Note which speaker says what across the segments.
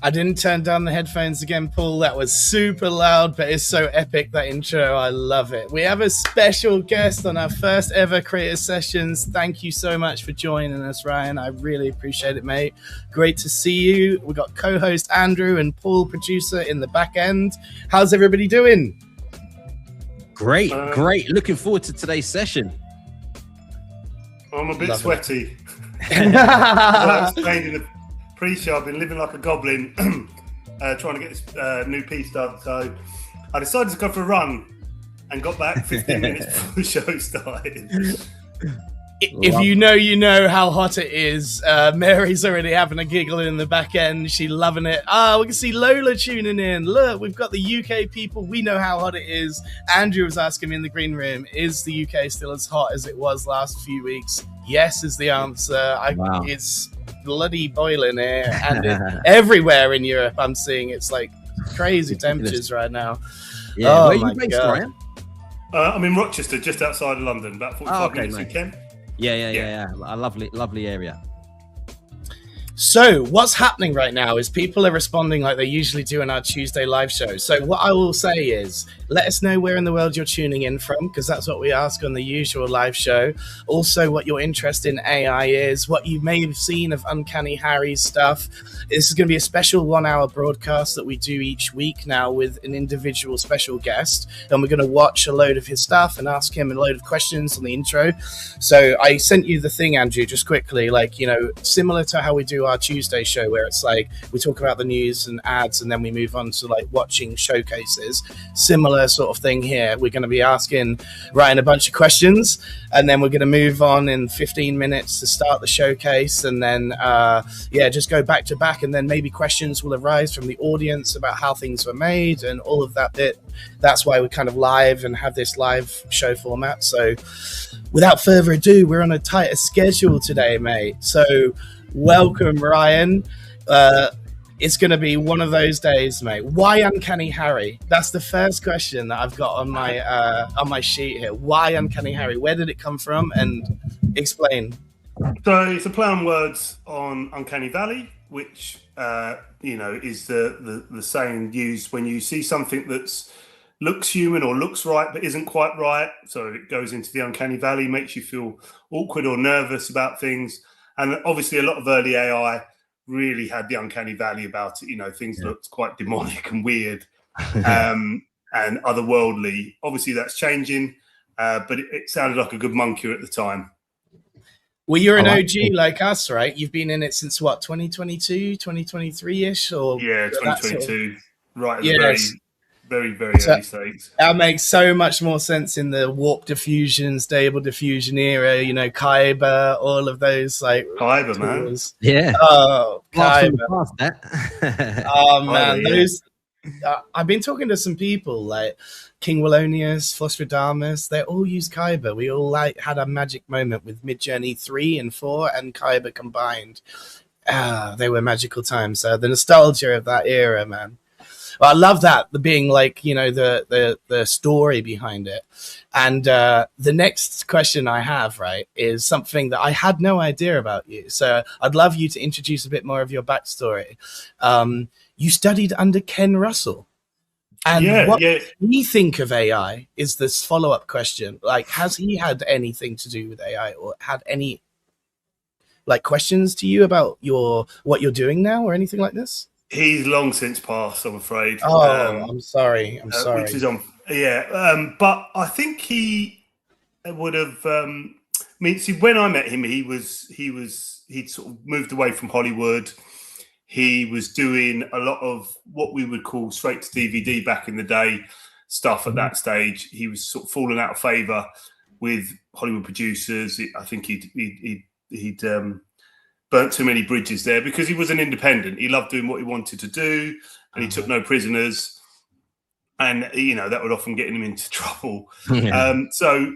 Speaker 1: I didn't turn down the headphones again, Paul. That was super loud, but it's so epic, that intro. I love it. We have a special guest on our first ever Creator Sessions. Thank you so much for joining us, Ryan. I really appreciate it, mate. Great to see you. We got co-host Andrew and Paul, producer, in the back end. How's everybody doing?
Speaker 2: Great. Looking forward to today's session.
Speaker 3: I'm a bit sweaty. I explained in the pre-show, I've been living like a goblin, trying to get this new piece done. So I decided to go for a run and got back 15 minutes before the show started.
Speaker 1: If you know how hot it is. Mary's already having a giggle in the back end. She's loving it. We can see Lola tuning in. Look, we've got the UK people. We know how hot it is. Andrew was asking me in the green room, is the UK still as hot as it was last few weeks? Yes is the answer.
Speaker 2: Wow.
Speaker 1: It's bloody boiling here. And everywhere in Europe, I'm seeing it's like crazy temperatures right now.
Speaker 2: Yeah, where are you based, Ryan?
Speaker 3: I'm in Rochester, just outside of London, about 45 minutes in Kent.
Speaker 2: Yeah. A lovely area.
Speaker 1: So what's happening right now is people are responding like they usually do in our Tuesday live show. So what I will say is, let us know where in the world you're tuning in from, because that's what we ask on the usual live show. Also, what your interest in AI is, what you may have seen of Uncanny Harry's stuff. This is going to be a special 1 hour broadcast that we do each week now with an individual special guest. And we're going to watch a load of his stuff and ask him a load of questions on the intro. So I sent you the thing, Andrew, just quickly, like, you know, similar to how we do our Tuesday show, where it's like we talk about the news and ads and then we move on to like watching showcases. Similar sort of thing here. We're going to be asking Ryan a bunch of questions and then we're going to move on in 15 minutes to start the showcase, and then just go back to back, and then maybe questions will arise from the audience about how things were made and all of that bit. That's why we're kind of live and have this live show format. So without further ado, we're on a tighter schedule today, mate. So welcome, Ryan. It's going to be one of those days, mate. Why Uncanny Harry? That's the first question that I've got on my sheet here. Why Uncanny Harry? Where did it come from? And explain.
Speaker 3: So it's a play on words on Uncanny Valley, which is the saying used when you see something that's looks human or looks right but isn't quite right. So it goes into the Uncanny Valley, makes you feel awkward or nervous about things. And obviously a lot of early AI really had the Uncanny Valley about it. You know, things looked quite demonic and weird and otherworldly. Obviously that's changing, but it sounded like a good monkey at the time.
Speaker 1: Well, you're an OG like us, right? You've been in it since what, 2022, 2023-ish? Or
Speaker 3: yeah, 2022, sort of... right at the very early stage.
Speaker 1: That makes so much more sense in the warp diffusion, stable diffusion era, you know, Kyber, all of those like
Speaker 3: Kyber,
Speaker 1: tools.
Speaker 3: Man.
Speaker 2: Yeah.
Speaker 1: Oh, Kyber. Oh man,
Speaker 3: Kyber,
Speaker 1: those I've been talking to some people like King Wallonius, Phosphordamus, they all use Kyber. We all like had a magic moment with Midjourney 3 and 4 and Kyber combined. They were magical times. So the nostalgia of that era, man. Well, I love that, the being like, you know, the story behind it. And the next question I have, right, is something that I had no idea about you. So I'd love you to introduce a bit more of your backstory. You studied under Ken Russell. And what do you think of AI is this follow-up question. Like, has he had anything to do with AI or had any like questions to you about what you're doing now or anything like this?
Speaker 3: He's long since passed, I'm afraid.
Speaker 1: Oh, I'm sorry.
Speaker 3: Which is on, but I think he would have. See, when I met him, he'd sort of moved away from Hollywood. He was doing a lot of what we would call straight to DVD back in the day stuff. At that stage, he was sort of falling out of favor with Hollywood producers. I think he'd burnt too many bridges there because he was an independent. He loved doing what he wanted to do, and he took no prisoners. And you know that would often get him into trouble. So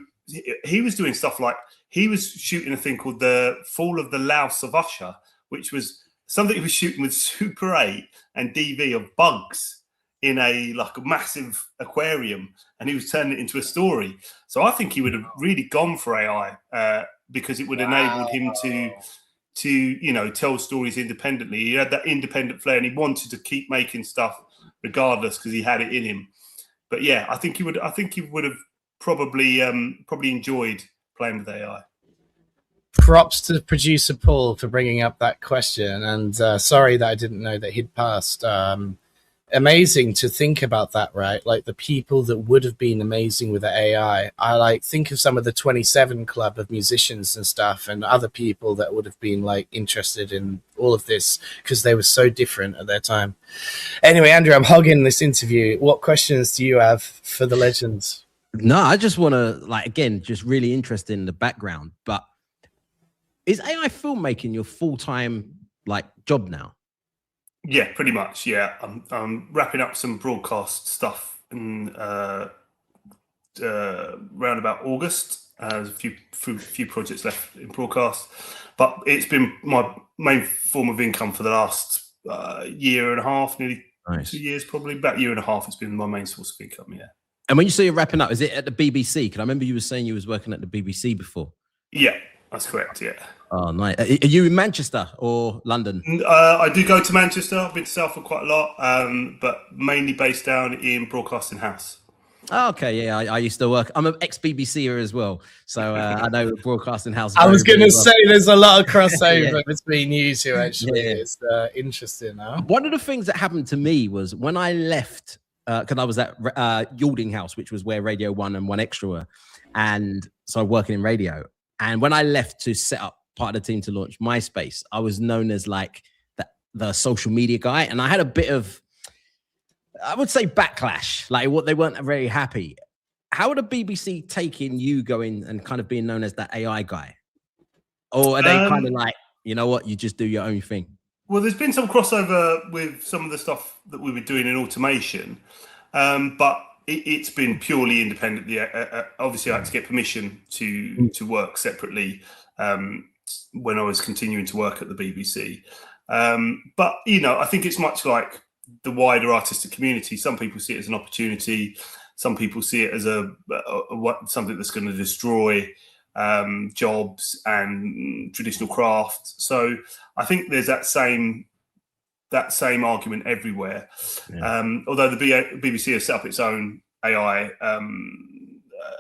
Speaker 3: he was doing stuff like he was shooting a thing called the Fall of the Louse of Usher, which was something he was shooting with Super 8 and DV of bugs in a massive aquarium, and he was turning it into a story. So I think he would have really gone for AI because it would enable him to tell stories independently. He had that independent flair, and he wanted to keep making stuff regardless because he had it in him. But yeah, I think he would have probably enjoyed playing with AI.
Speaker 1: Props to producer Paul for bringing up that question, and sorry that I didn't know that he'd passed. Amazing to think about that, right? Like the people that would have been amazing with the AI. I like think of some of the 27 club of musicians and stuff, and other people that would have been like interested in all of this because they were so different at their time. Anyway, Andrew, I'm hogging this interview. What questions do you have for the legends?
Speaker 2: No, I just want to again, just really interested in the background. But is AI filmmaking your full-time job now?
Speaker 3: Yeah, pretty much. Yeah, I'm wrapping up some broadcast stuff in around about August. There's a few projects left in broadcast, but it's been my main form of income for the last year and a half, nearly 2 years, probably about a year and a half. It's been my main source of income. Yeah.
Speaker 2: And when you say you're wrapping up, is it at the BBC? Because I remember you were saying you was working at the BBC before.
Speaker 3: Yeah, that's correct. Yeah.
Speaker 2: Oh, nice. Are you in Manchester or London?
Speaker 3: I do go to Manchester. I've been to Salford quite a lot, but mainly based down in Broadcasting House.
Speaker 2: Oh, okay, yeah, I used to work. I'm an ex-BBCer as well, so I know Broadcasting House.
Speaker 1: I was going to say there's a lot of crossover between you two, actually.
Speaker 2: Yeah.
Speaker 1: It's interesting now.
Speaker 2: One of the things that happened to me was when I left, because I was at Yalding House, which was where Radio 1 and 1 Extra were, and so working in radio. And when I left to set up part of the team to launch MySpace, I was known as the social media guy, and I had a bit of, I would say, backlash. They weren't very happy. How are the BBC taking you going and kind of being known as that AI guy, or are they kind of you know what, you just do your own thing?
Speaker 3: Well, there's been some crossover with some of the stuff that we were doing in automation, but it's been purely independent. Obviously, I had to get permission to work separately when I was continuing to work at the BBC. But, I think it's much like the wider artistic community. Some people see it as an opportunity. Some people see it as something that's going to destroy jobs and traditional craft. So I think there's that same argument everywhere. Yeah. Although the BBC has set up its own AI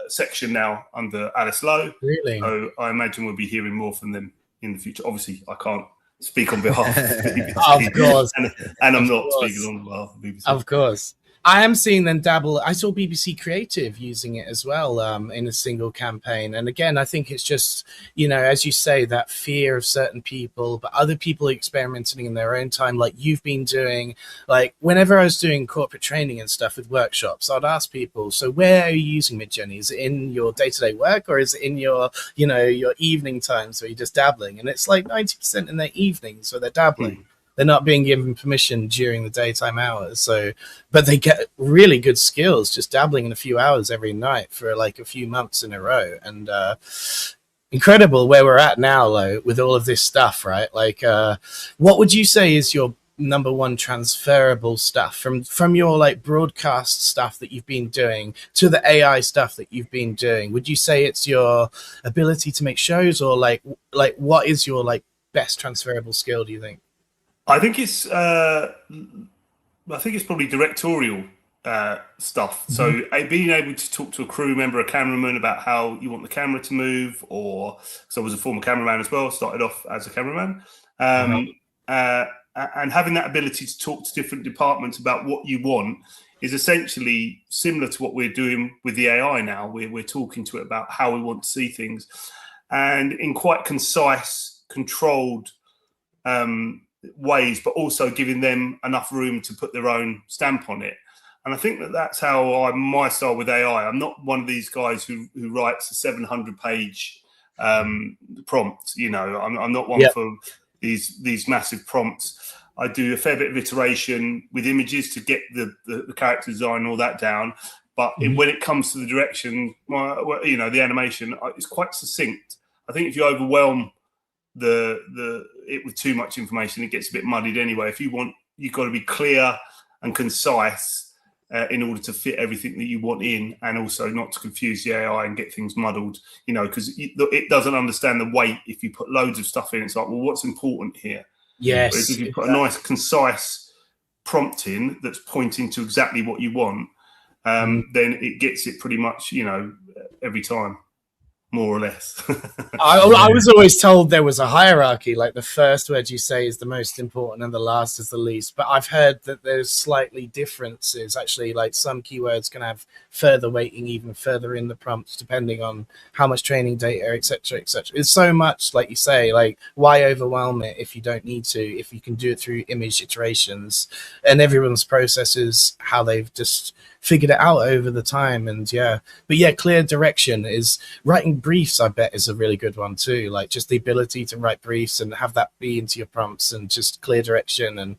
Speaker 3: section now under Alice Lowe.
Speaker 1: Really?
Speaker 3: So I imagine we'll be hearing more from them in the future. Obviously, I can't speak on behalf of the BBC.
Speaker 1: Of course.
Speaker 3: And I'm not speaking on behalf of the BBC.
Speaker 1: Of course. I am seeing them dabble. I saw BBC Creative using it as well in a single campaign. And again, I think it's just, as you say, that fear of certain people, but other people experimenting in their own time, like you've been doing. Like whenever I was doing corporate training and stuff with workshops, I'd ask people, so where are you using Midjourney? Is it in your day-to-day work, or is it in your, your evening times where you're just dabbling? And it's like 90% in their evenings where they're dabbling. They're not being given permission during the daytime hours. So, but they get really good skills just dabbling in a few hours every night for like a few months in a row. And incredible where we're at now, though, with all of this stuff, right? Like, what would you say is your number one transferable stuff from your like broadcast stuff that you've been doing to the AI stuff that you've been doing? Would you say it's your ability to make shows, or like what is your like best transferable skill, do you think?
Speaker 3: I think it's probably directorial stuff. Mm-hmm. So being able to talk to a crew member, a cameraman, about how you want the camera to move, or because I was a former cameraman as well, started off as a cameraman, and having that ability to talk to different departments about what you want is essentially similar to what we're doing with the AI now. We're talking to it about how we want to see things, and in quite concise, controlled ways, but also giving them enough room to put their own stamp on it. And I think that's how my style with AI. I'm not one of these guys who writes a 700-page prompt. I'm not one for these massive prompts. I do a fair bit of iteration with images to get the character design and all that down. But when it comes to the direction, the animation, it's quite succinct. I think if you overwhelm it with too much information, it gets a bit muddied anyway. If you've got to be clear and concise, in order to fit everything that you want in, and also not to confuse the AI and get things muddled, because it doesn't understand the weight. If you put loads of stuff in, it's like, well, what's important here?
Speaker 1: Yes.
Speaker 3: Whereas if you put a nice, concise prompt in that's pointing to exactly what you want, then it gets it pretty much, every time, more or less.
Speaker 1: I was always told there was a hierarchy, like the first word you say is the most important and the last is the least. But I've heard that there's slightly differences. Actually, like some keywords can have further weighting even further in the prompts, depending on how much training data, etc., etc. It's so much, like you say, like why overwhelm it if you don't need to, if you can do it through image iterations, and everyone's processes how they've just figured it out over the time. And clear direction is writing briefs. I bet is a really good one too, like just the ability to write briefs and have that be into your prompts and just clear direction. And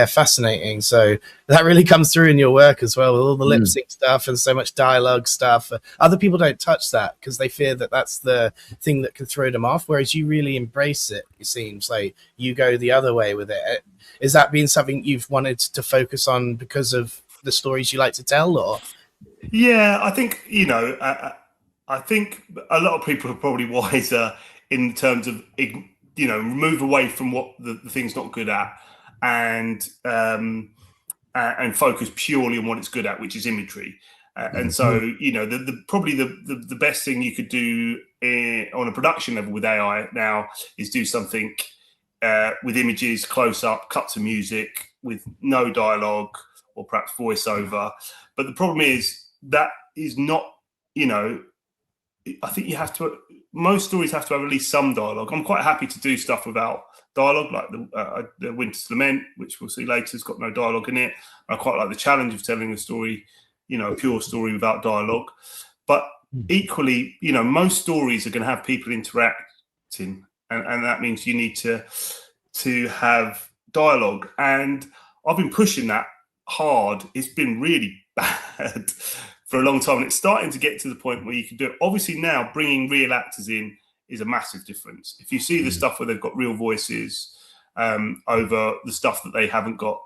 Speaker 1: fascinating. So that really comes through in your work as well, with all the lip sync stuff and so much dialogue stuff. Other people don't touch that because they fear that that's the thing that can throw them off, whereas you really embrace it. It seems like you go the other way with it. Is that been something you've wanted to focus on because of the stories you like to tell? Or
Speaker 3: I think I think a lot of people are probably wiser in terms of move away from what the thing's not good at, and focus purely on what it's good at, which is imagery. And so probably the best thing you could do on a production level with AI now is do something with images, close up, cut to music with no dialogue, or perhaps voiceover. But the problem is that is not, I think most stories have to have at least some dialogue. I'm quite happy to do stuff without dialogue, like the Winter's Lament, which we'll see later, has got no dialogue in it. I quite like the challenge of telling a story, a pure story without dialogue. But equally, most stories are going to have people interacting, and that means you need to have dialogue. And I've been pushing that hard. It's been really bad for a long time, and it's starting to get to the point where you can do it. Obviously now bringing real actors in is a massive difference. If you see the stuff where they've got real voices over the stuff that they haven't got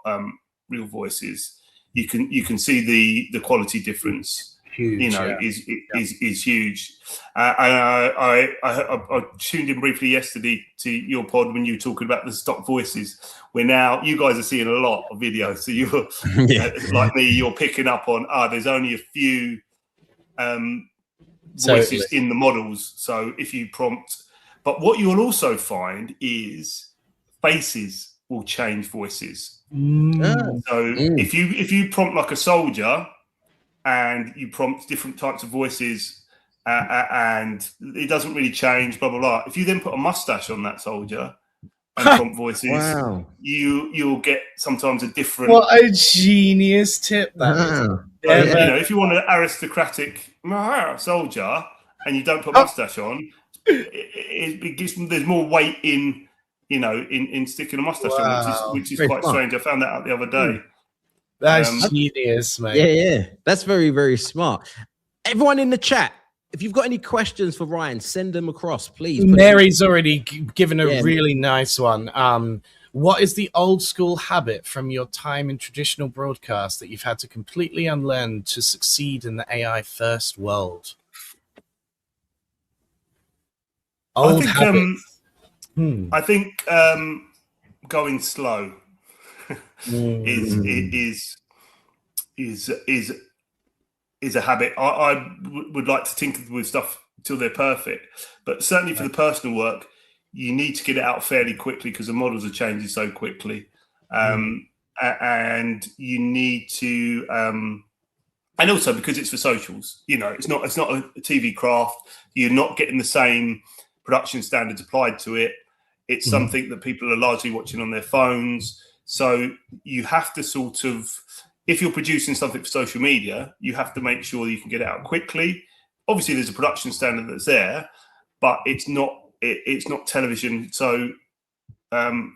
Speaker 3: real voices, you can see the quality difference. Huge, is huge. I tuned in briefly yesterday to your pod when you were talking about the stock voices. Where now you guys are seeing a lot of videos, so you're like me, you're picking up on there's only a few voices in the models. So if you prompt, but what you'll also find is faces will change voices. So if you prompt like a soldier, and you prompt different types of voices, and it doesn't really change, blah, blah, blah. If you then put a mustache on that soldier and prompt voices, you'll get sometimes a different...
Speaker 1: What a genius tip that is.
Speaker 3: If you want an aristocratic soldier and you don't put a mustache on, it gives them, there's more weight in sticking a mustache on, which is quite strange. I found that out the other day.
Speaker 1: That's genius, mate.
Speaker 2: Yeah. That's very, very smart. Everyone in the chat, if you've got any questions for Ryan, send them across, please.
Speaker 1: Mary's already given a really nice one. What is the old school habit from your time in traditional broadcast that you've had to completely unlearn to succeed in the AI first world? Old habits.
Speaker 3: I think going slow is a habit. I would like to tinker with stuff until they're perfect, but certainly for the personal work, you need to get it out fairly quickly because the models are changing so quickly, and you need to, and also because it's for socials. It's not a TV craft. You're not getting the same production standards applied to it. It's something that people are largely watching on their phones. So you have to sort of, if you're producing something for social media, you have to make sure you can get it out quickly. Obviously, there's a production standard that's there, but it's not television. So little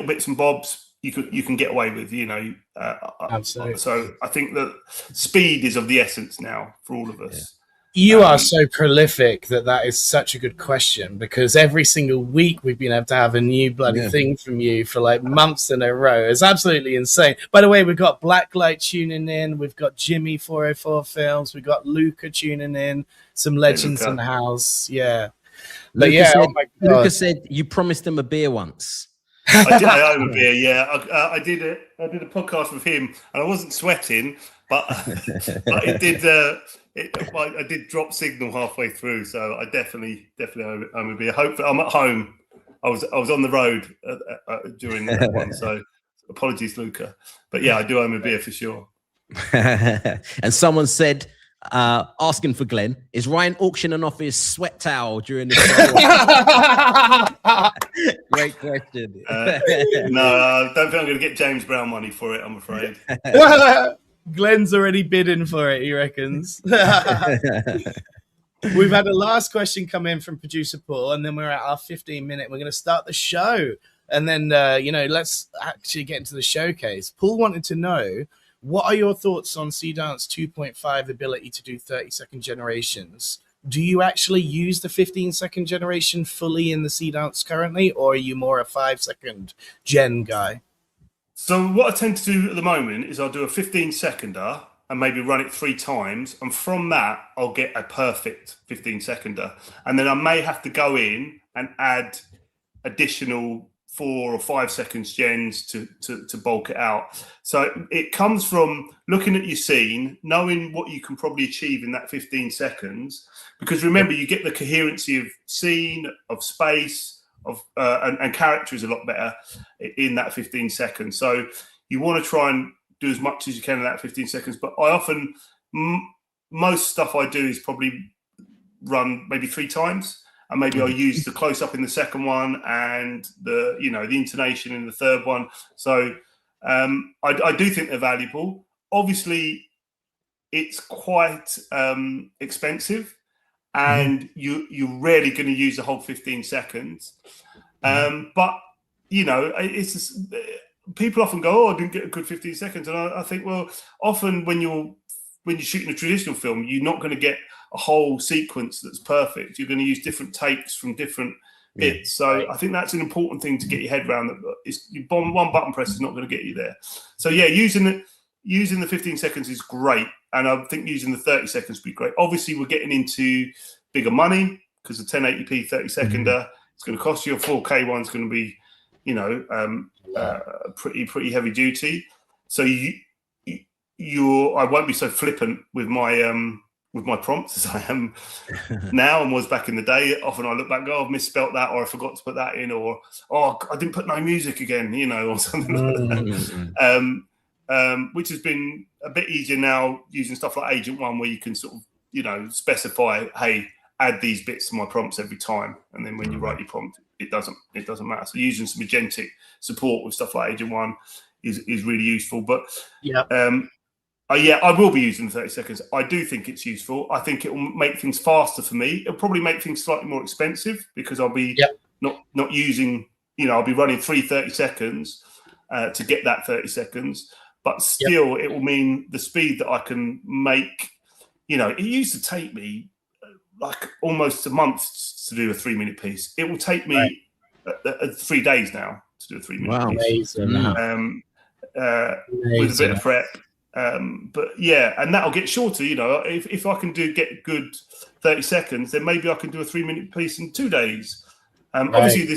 Speaker 3: bits and bobs you can get away with,
Speaker 1: Absolutely.
Speaker 3: So I think that speed is of the essence now for all of us.
Speaker 1: You are so prolific that is such a good question, because every single week we've been able to have a new bloody thing from you for like months in a row. It's absolutely insane. By the way, we've got Blacklight tuning in. We've got Jimmy 404 Films. We've got Luca tuning in. Some legends in the house. Yeah. But
Speaker 2: Luca said you promised him a beer once.
Speaker 3: I owe him a beer, yeah. I did a podcast with him, and I wasn't sweating, but it did. I did drop signal halfway through, so I definitely owe him a beer. Hopefully, I'm at home. I was on the road during that one, so apologies, Luca. But yeah, I do owe him a beer for sure.
Speaker 2: And someone said, asking for Glenn, is Ryan auctioning off his sweat towel during this show? Great question.
Speaker 3: No, I don't think I'm going to get James Brown money for it, I'm afraid.
Speaker 1: Glenn's already bidding for it, he reckons. We've had a last question come in from producer Paul, and then we're at our 15-minute. We're going to start the show, and then let's actually get into the showcase. Paul wanted to know, what are your thoughts on Seedance 2.5 ability to do 30-second generations? Do you actually use the 15-second generation fully in the Seedance currently, or are you more a 5-second gen guy?
Speaker 3: So what I tend to do at the moment is I'll do a 15-seconder and maybe run it 3 times. And from that, I'll get a perfect 15-seconder. And then I may have to go in and add additional 4 or 5 seconds gens to bulk it out. So it comes from looking at your scene, knowing what you can probably achieve in that 15 seconds. Because remember, you get the coherency of scene, of space, and character is a lot better in that 15 seconds. So you want to try and do as much as you can in that 15 seconds. But I often, most stuff I do is probably run maybe 3 times, and maybe I'll use the close up in the second one and the intonation in the third one. So I do think they're valuable. Obviously, it's quite expensive. And you're rarely going to use the whole 15 seconds. But, it's just, people often go, I didn't get a good 15 seconds. And I think, well, often when you're shooting a traditional film, you're not going to get a whole sequence that's perfect. You're going to use different takes from different bits. So I think that's an important thing to get your head around. One button press is not going to get you there. So, yeah, using the 15 seconds is great. And I think using the 30 seconds would be great. Obviously, we're getting into bigger money because the 1080p 30-seconder, it's going to cost you. A 4K one's going to be, pretty heavy duty. So I won't be so flippant with my prompts as I am now and was back in the day. Often I look back, I've misspelt that, or I forgot to put that in, or I didn't put no music again, or something like that. Which has been a bit easier now using stuff like Agent One, where you can sort of, specify, hey, add these bits to my prompts every time, and then when you write your prompt, it doesn't matter. So using some agentic support with stuff like Agent One is really useful. But I will be using the 30 seconds. I do think it's useful. I think it will make things faster for me. It'll probably make things slightly more expensive because I'll be not using, I'll be running 30 seconds to get that 30 seconds. But still, it will mean the speed that I can make. It used to take me like almost a month to do a 3-minute piece. It will take me 3 days now to do a 3-minute piece. Amazing. With a bit of prep. But yeah, and that'll get shorter. If I can get good 30 seconds, then maybe I can do a 3-minute piece in 2 days. Obviously,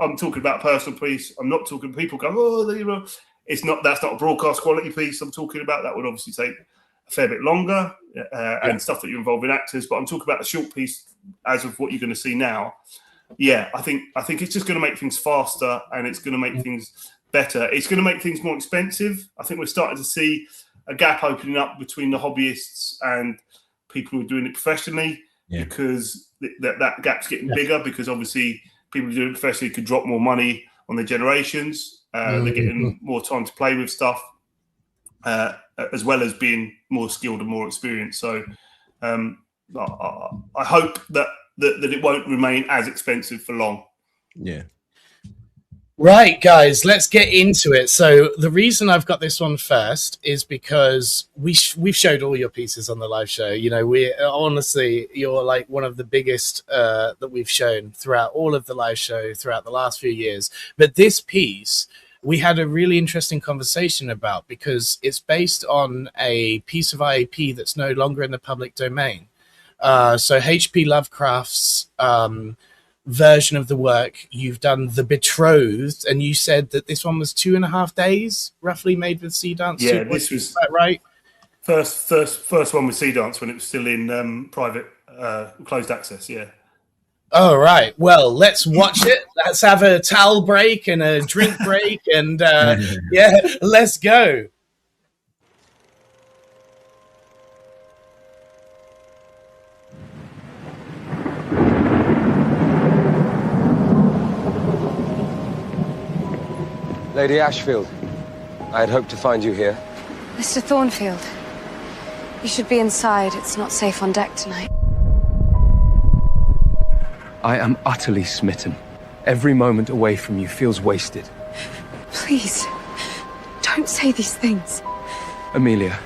Speaker 3: I'm talking about a personal piece. I'm not talking people go, that's not a broadcast quality piece I'm talking about. That would obviously take a fair bit longer and stuff that you involve in actors. But I'm talking about a short piece as of what you're going to see now. Yeah, I think it's just going to make things faster, and it's going to make things better. It's going to make things more expensive. I think we're starting to see a gap opening up between the hobbyists and people who are doing it professionally, because that gap's getting bigger, because obviously people who do it professionally could drop more money on their generations. They're getting more time to play with stuff, as well as being more skilled and more experienced. So I hope that it won't remain as expensive for long.
Speaker 2: Yeah.
Speaker 1: Right, guys, let's get into it. So the reason I've got this one first is because we've showed all your pieces on the live show. You know, we honestly, you're like one of the biggest that we've shown throughout all of the live show throughout the last few years. But this piece, we had a really interesting conversation about because it's based on a piece of IAP that's no longer in the public domain. So H.P. Lovecraft's version of the work, you've done The Betrothed, and you said that this one was 2.5 days roughly made with Seedance.
Speaker 3: Yeah, this was
Speaker 1: that right?
Speaker 3: First one with Seedance when it was still in private closed access. Yeah.
Speaker 1: All right. Well, let's watch it. Let's have a towel break and a drink break, and yeah, let's go.
Speaker 4: Lady Ashfield, I had hoped to find you here.
Speaker 5: Mr. Thornfield, you should be inside. It's not safe on deck tonight.
Speaker 4: I am utterly smitten. Every moment away from you feels wasted.
Speaker 5: Please, don't say these things.
Speaker 4: Amelia,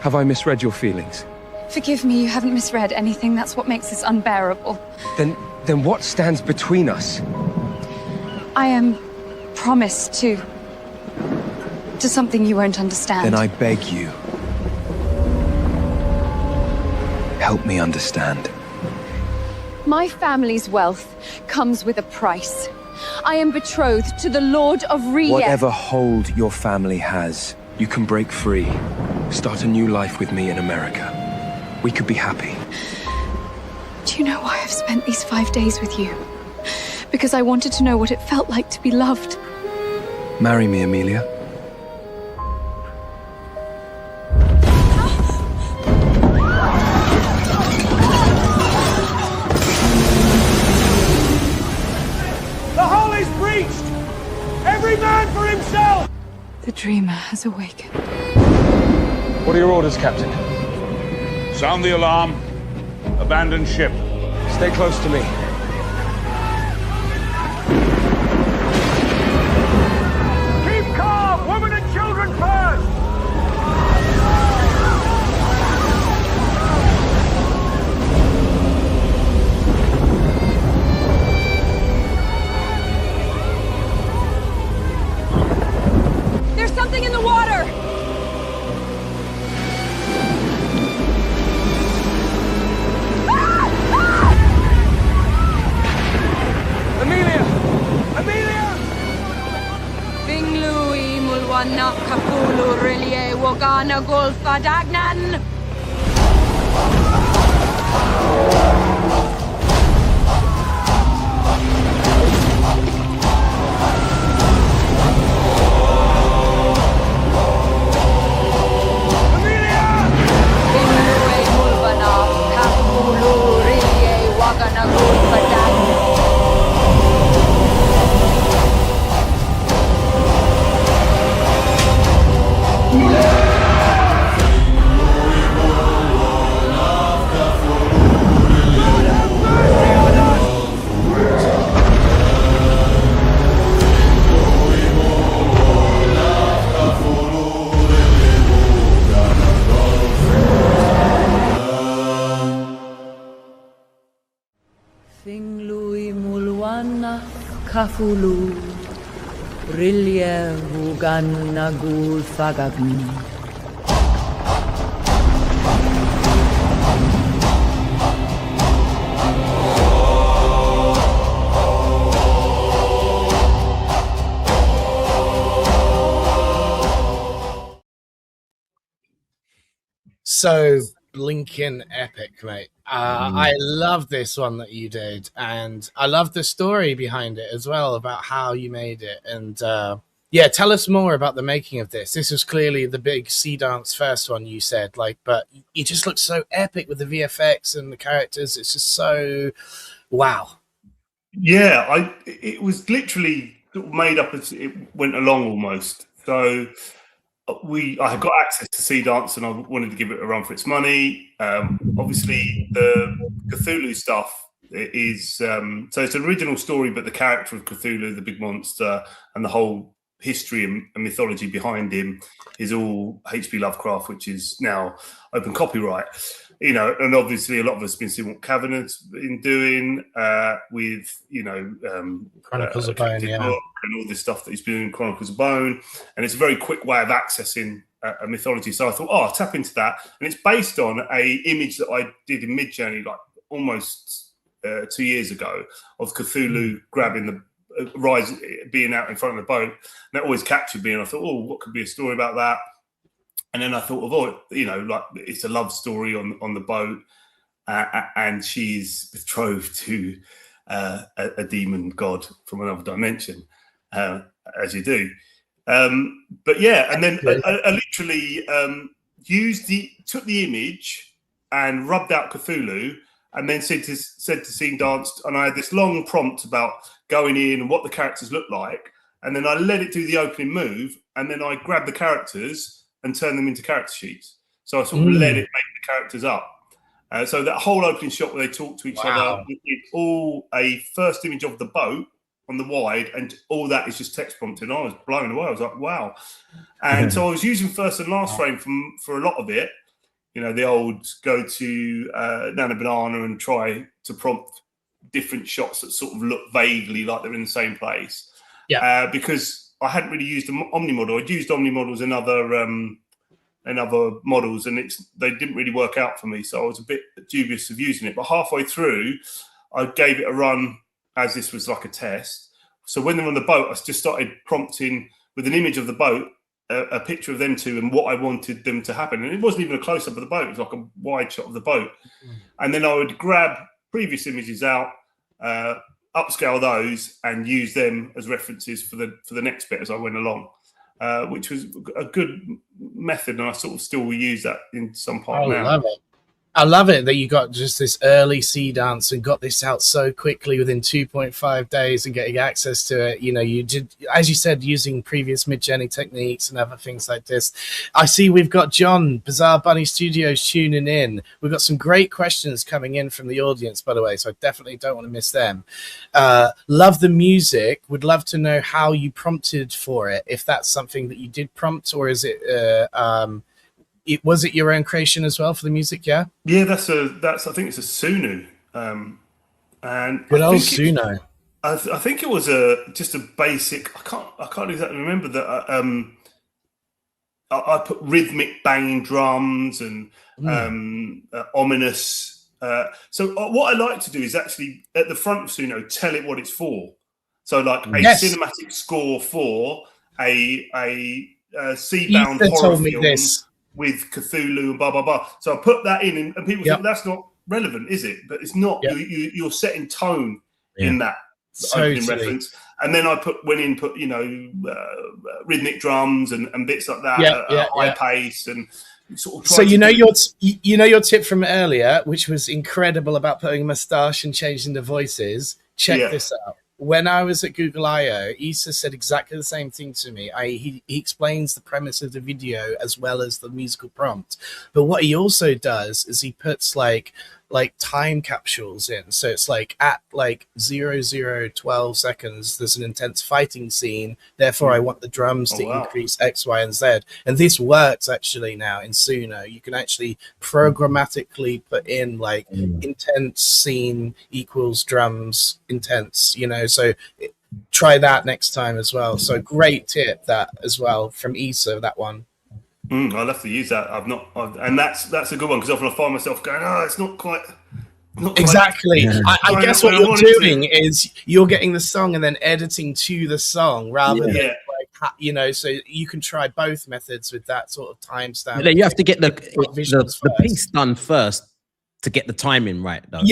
Speaker 4: have I misread your feelings?
Speaker 5: Forgive me, you haven't misread anything. That's what makes this unbearable.
Speaker 4: Then what stands between us?
Speaker 5: I am promised to something you won't understand.
Speaker 4: Then I beg you, help me understand.
Speaker 5: My family's wealth comes with a price. I am betrothed to the Lord of Riyadh.
Speaker 4: Whatever hold your family has, you can break free. Start a new life with me in America. We could be happy.
Speaker 5: Do you know why I've spent these 5 days with you? Because I wanted to know what it felt like to be loved.
Speaker 4: Marry me, Amelia.
Speaker 6: The hull is breached! Every man for himself!
Speaker 5: The dreamer has awakened.
Speaker 4: What are your orders, Captain?
Speaker 6: Sound the alarm. Abandon ship.
Speaker 4: Stay close to me.
Speaker 6: Women and children first!
Speaker 5: There's something in the water!
Speaker 4: Amelia! Amelia!
Speaker 5: Binglui mulwana kapulu rilie wagana golfa dagnan. Binglui mulwana kapulu rilie wagana golfa dagnan.
Speaker 7: Finglui mulwana kafulu rilye hugana gul fagagni.
Speaker 1: So blinking epic, mate. I love this one that you did, and I love the story behind it as well about how you made it. And yeah, tell us more about the making of this. This was clearly the big Seedance first one, you said, like, but you just look so epic with the VFX and the characters. It's just so wow.
Speaker 3: Yeah, it was literally sort of made up as it went along almost. So I had got access to Seedance and I wanted to give it a run for its money. Obviously, the Cthulhu stuff It is so it's an original story, but the character of Cthulhu, the big monster, and the whole history and mythology behind him is all H.P. Lovecraft, which is now open copyright. You know, and obviously a lot of us have been seeing what Cavanaugh's been doing with, you know,
Speaker 1: Chronicles of Bone,
Speaker 3: and all this stuff that he's been doing, Chronicles of Bone, and it's a very quick way of accessing a mythology. So I thought, I'll tap into that, and it's based on a image that I did in Midjourney like almost 2 years ago of Cthulhu grabbing the rise, being out in front of the boat. And that always captured me, and I thought, what could be a story about that? And then I thought of, you know, like it's a love story on the boat, and she's betrothed to a demon god from another dimension, as you do. But yeah, and then I literally took the image and rubbed out Cthulhu, and then said to Seedance, and I had this long prompt about going in and what the characters look like, and then I let it do the opening move, and then I grabbed the characters and turn them into character sheets. So I sort of let it make the characters up. So that whole opening shot where they talk to each other, it's all a first image of the boat on the wide, and all that is just text prompted. I was blown away. I was like, wow. And so I was using first and last frame for a lot of it. You know, the old go to Nana Banana and try to prompt different shots that sort of look vaguely like they're in the same place. Yeah. Because I hadn't really used the Omni model. I'd used Omni models in other models, and they didn't really work out for me. So I was a bit dubious of using it. But halfway through, I gave it a run as this was like a test. So when they're on the boat, I just started prompting with an image of the boat, a picture of them two, and what I wanted them to happen. And it wasn't even a close up of the boat; it was like a wide shot of the boat. And then I would grab previous images out, upscale those, and use them as references for the next bit as I went along, which was a good method, and I sort of still will use that in some part now.
Speaker 1: I love it that you got just this early Seedance and got this out so quickly within 2.5 days and getting access to it. You know, you did, as you said, using previous Midjourney techniques and other things like this. I see we've got John, Bizarre Bunny Studios, tuning in. We've got some great questions coming in from the audience, by the way, so I definitely don't want to miss them. Love the music. Would love to know how you prompted for it, if that's something that you did prompt, or is it... was it your own creation as well for the music? Yeah,
Speaker 3: that's I think it's a Suno, and
Speaker 1: good old Suno.
Speaker 3: I think it was just a basic. I can't exactly remember that. I put rhythmic banging drums and ominous. So what I like to do is actually at the front of Suno tell it what it's for. So like a cinematic score for a sea-bound horror film with Cthulhu and blah blah blah. So I put that in, and people think that's not relevant, is it? But it's not. You're setting tone in that opening reference, and then I put you know rhythmic drums and bits like that at high pace and. Sort of
Speaker 1: so you know your tip from earlier, which was incredible, about putting a moustache and changing the voices. Check this out. When I was at Google I/O, Issa said exactly the same thing to me. He explains the premise of the video as well as the musical prompt. But what he also does is he puts like time capsules in. So it's like at like 0012 seconds, there's an intense fighting scene. Therefore, I want the drums to increase X, Y, and Z. And this works actually now in Suno. You can actually programmatically put in like intense scene equals drums intense, you know, so try that next time as well. So great tip that as well from Issa, that one.
Speaker 3: I'll have to use that. And that's a good one, because often I find myself going, it's not quite
Speaker 1: exactly. I guess what you're doing is you're getting the song and then editing to the song rather than like, you know, so you can try both methods with that sort of timestamp.
Speaker 2: You have to get the piece done first to get the timing right, though.
Speaker 1: Or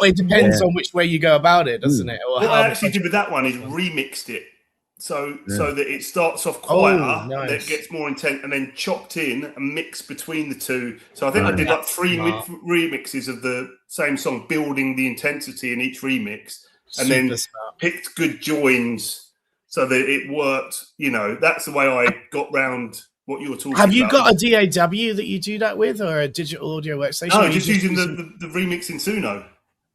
Speaker 1: it depends on which way you go about it, doesn't it? Or
Speaker 3: what I actually did with that one is remixed it. So that it starts off quieter, then it gets more intense, and then chopped in and mixed between the two. So I think I did like 3 remixes of the same song, building the intensity in each remix, and then picked good joins so that it worked. You know, that's the way I got round what you were talking about.
Speaker 1: Have you got a DAW that you do that with, or a digital audio workstation?
Speaker 3: No, just using the remix in Suno.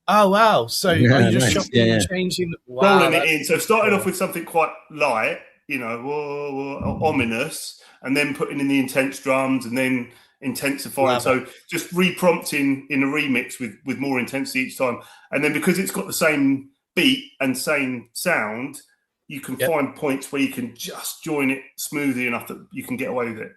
Speaker 1: Oh wow! So are you just
Speaker 2: nice.
Speaker 1: chopping and changing? Wow,
Speaker 3: rolling it in. So starting off with something quite light, you know, ominous, and then putting in the intense drums, and then intensifying. So just re-prompting in a remix with more intensity each time, and then because it's got the same beat and same sound, you can find points where you can just join it smoothly enough that you can get away with it.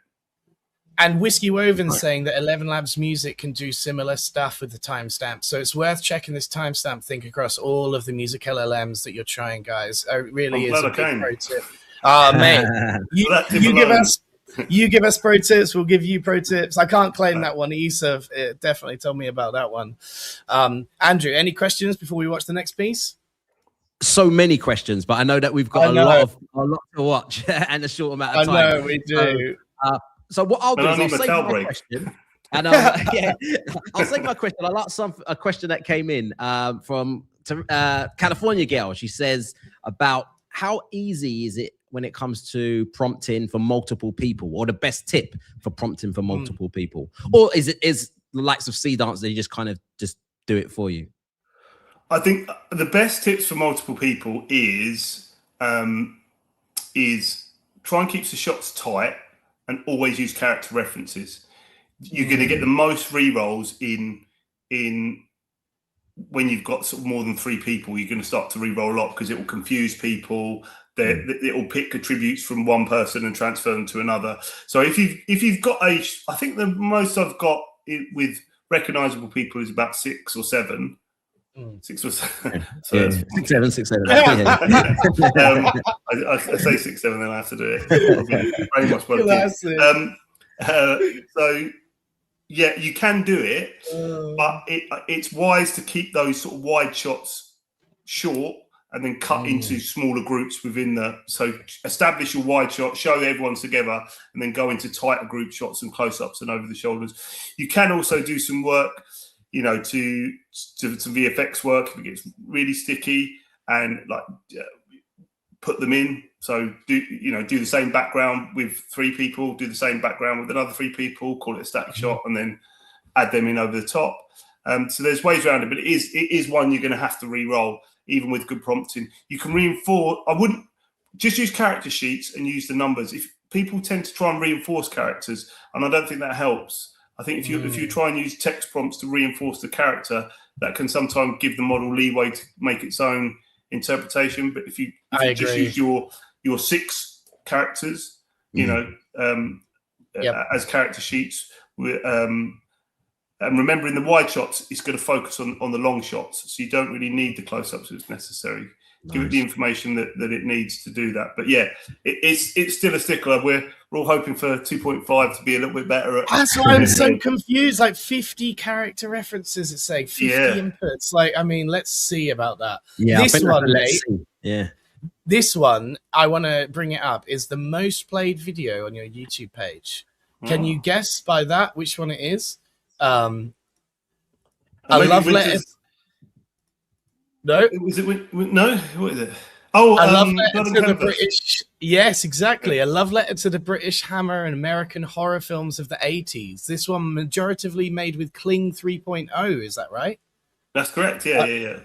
Speaker 1: And Whiskey Woven saying that 11 Labs Music can do similar stuff with the timestamp. So it's worth checking this timestamp thing across all of the music LLMs that you're trying, guys. It really is a big pro tip. Oh, mate. You give us pro tips, we'll give you pro tips. I can't claim that one. Issa definitely told me about that one. Andrew, any questions before we watch the next piece?
Speaker 2: So many questions, but I know that we've got a lot to watch and a short amount of time.
Speaker 1: I know we do.
Speaker 2: So what I'll do is I'll save my question. And I'll save my question. I like a question that came in from California Girl. She says about how easy is it when it comes to prompting for multiple people, or the best tip for prompting for multiple people, or is the likes of Seedance they just kind of just do it for you?
Speaker 3: I think the best tips for multiple people is try and keep the shots tight and always use character references. You're going to get the most re-rolls in when you've got sort of more than 3 people. You're going to start to re-roll a lot because it will confuse people. It will pick attributes from one person and transfer them to another. So if you've got I think the most I've got with recognizable people is about 6 or 7. 6 or 7. So 6, 7. I say 6, 7, then I have to do it. Very much so yeah, you can do it, but it's wise to keep those sort of wide shots short and then cut into smaller groups within so establish your wide shot, show everyone's together, and then go into tighter group shots and close-ups and over the shoulders. You can also do some work, you know, to some VFX work if it gets really sticky, and put them in. So do the same background with 3 people, do the same background with another 3 people, call it a static shot, and then add them in over the top. So there's ways around it, but it is one you're going to have to re-roll, even with good prompting. You can reinforce. I wouldn't just use character sheets and use the numbers. If people tend to try and reinforce characters, and I don't think that helps. I think if you try and use text prompts to reinforce the character, that can sometimes give the model leeway to make its own interpretation. But if you just use your 6 characters, as character sheets, and remember in the wide shots, it's going to focus on the long shots, so you don't really need the close-ups if necessary. Nice. Give it the information that it needs to do that. But yeah, it's still a stickler. We're all hoping for 2.5 to be a little bit better.
Speaker 1: That's why I'm so confused. Like 50 character references, it's saying 50 inputs. Like, I mean, let's see about that.
Speaker 2: Yeah,
Speaker 1: this one, mate.
Speaker 2: Yeah.
Speaker 1: This one, I want to bring it up, is the most played video on your YouTube page. Can you guess by that which one it is? A love letter. No,
Speaker 3: was it? No, what is it? Oh,
Speaker 1: a love letter to the British. Yes, exactly. A love letter to the British Hammer and American horror films of the 80s. This one majoritively made with Kling 3.0. Is that right?
Speaker 3: That's correct. Yeah.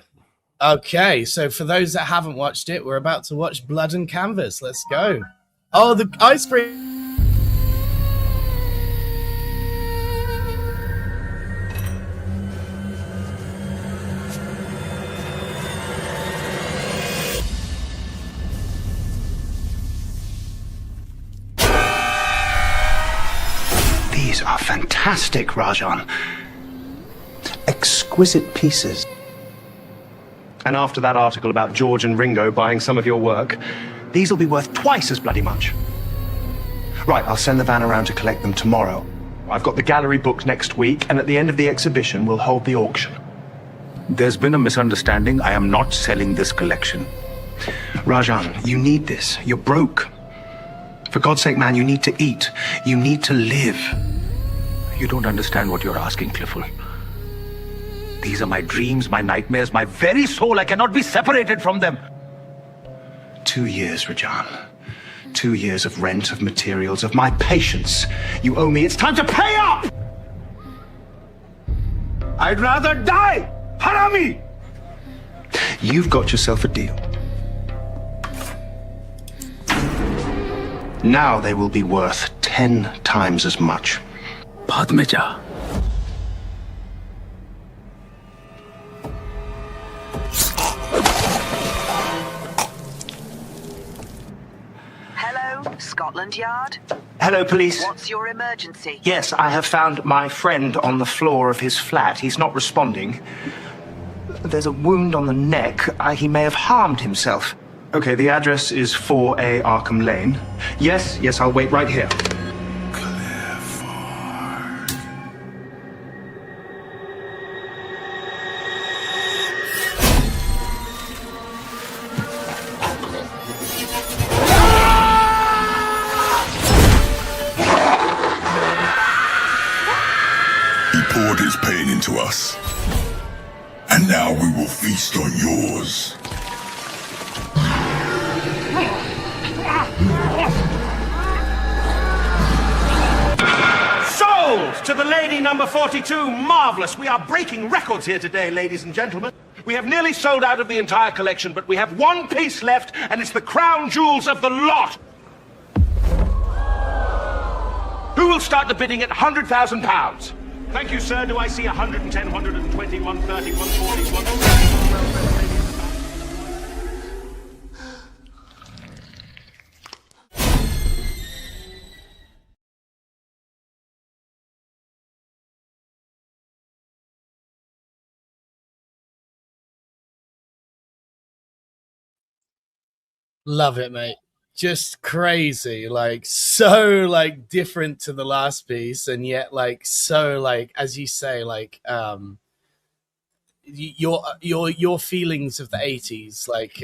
Speaker 1: Okay, so for those that haven't watched it, we're about to watch Blood and Canvas. Let's go. Oh, the ice cream.
Speaker 8: These are fantastic, Rajan. Exquisite pieces.
Speaker 9: And after that article about George and Ringo buying some of your work,
Speaker 8: these will be worth twice as bloody much. Right, I'll send the van around to collect them tomorrow.
Speaker 9: I've got the gallery booked next week, and at the end of the exhibition, we'll hold the auction.
Speaker 10: There's been a misunderstanding. I am not selling this collection.
Speaker 8: Rajan, you need this. You're broke. For God's sake, man, you need to eat. You need to live.
Speaker 10: You don't understand what you're asking, Clifford. These are my dreams, my nightmares, my very soul. I cannot be separated from them.
Speaker 8: 2 years, Rajan. 2 years of rent, of materials, of my patience. You owe me. It's time to pay up!
Speaker 10: I'd rather die! Harami!
Speaker 8: You've got yourself a deal. Now they will be worth 10 times as much.
Speaker 10: Padmeja.
Speaker 11: Hello, Scotland Yard.
Speaker 8: Hello, police.
Speaker 11: What's your emergency?
Speaker 8: Yes, I have found my friend on the floor of his flat. He's not responding. There's a wound on the neck. He may have harmed himself. Okay, the address is 4A Arkham Lane. Yes, I'll wait right here.
Speaker 12: He poured his pain into us. And now we will feast on yours.
Speaker 9: Sold to the lady number 42. Marvelous. We are breaking records here today, ladies and gentlemen. We have nearly sold out of the entire collection, but we have one piece left, and it's the crown jewels of the lot. Who will start the bidding at £100,000? Thank you, sir. Do I see 110, 120, 130, 140, 130?
Speaker 1: Love it, mate. Just crazy, like so like different to the last piece, and yet like so like as you say, like your feelings of the 80s, like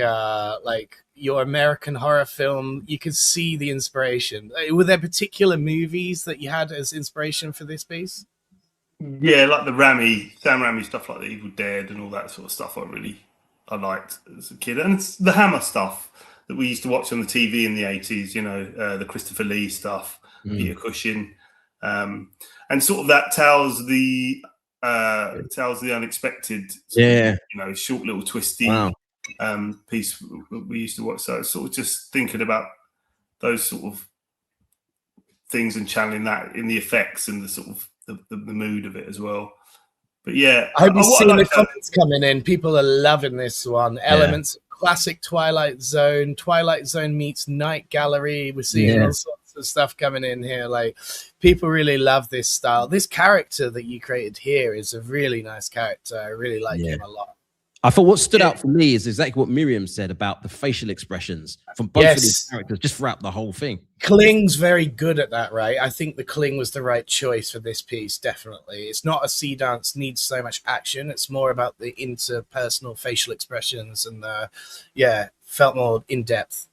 Speaker 1: your American horror film, you could see the inspiration. Were there particular movies that you had as inspiration for this piece?
Speaker 3: Yeah, like the Sam Raimi stuff, like the Evil Dead and all that sort of stuff. I liked as a kid, and it's the Hammer stuff that we used to watch on the TV in the 80s, you know, the Christopher Lee stuff, Peter Cushing, and sort of that tells the unexpected, you know, short little twisty piece we used to watch. So sort of just thinking about those sort of things and channeling that in the effects and the sort of the mood of it as well. But yeah,
Speaker 1: I hope you've seen the comments coming in. People are loving this one. Elements. Classic Twilight Zone meets Night Gallery. We're seeing all sorts of stuff coming in here. Like, people really love this style. This character that you created here is a really nice character. I really like him a lot.
Speaker 2: I thought what stood out for me is exactly what Miriam said about the facial expressions from both of these characters just throughout the whole thing.
Speaker 1: Kling's very good at that, right? I think the Kling was the right choice for this piece, definitely. It's not a Seedance needs so much action. It's more about the interpersonal facial expressions and felt more in-depth.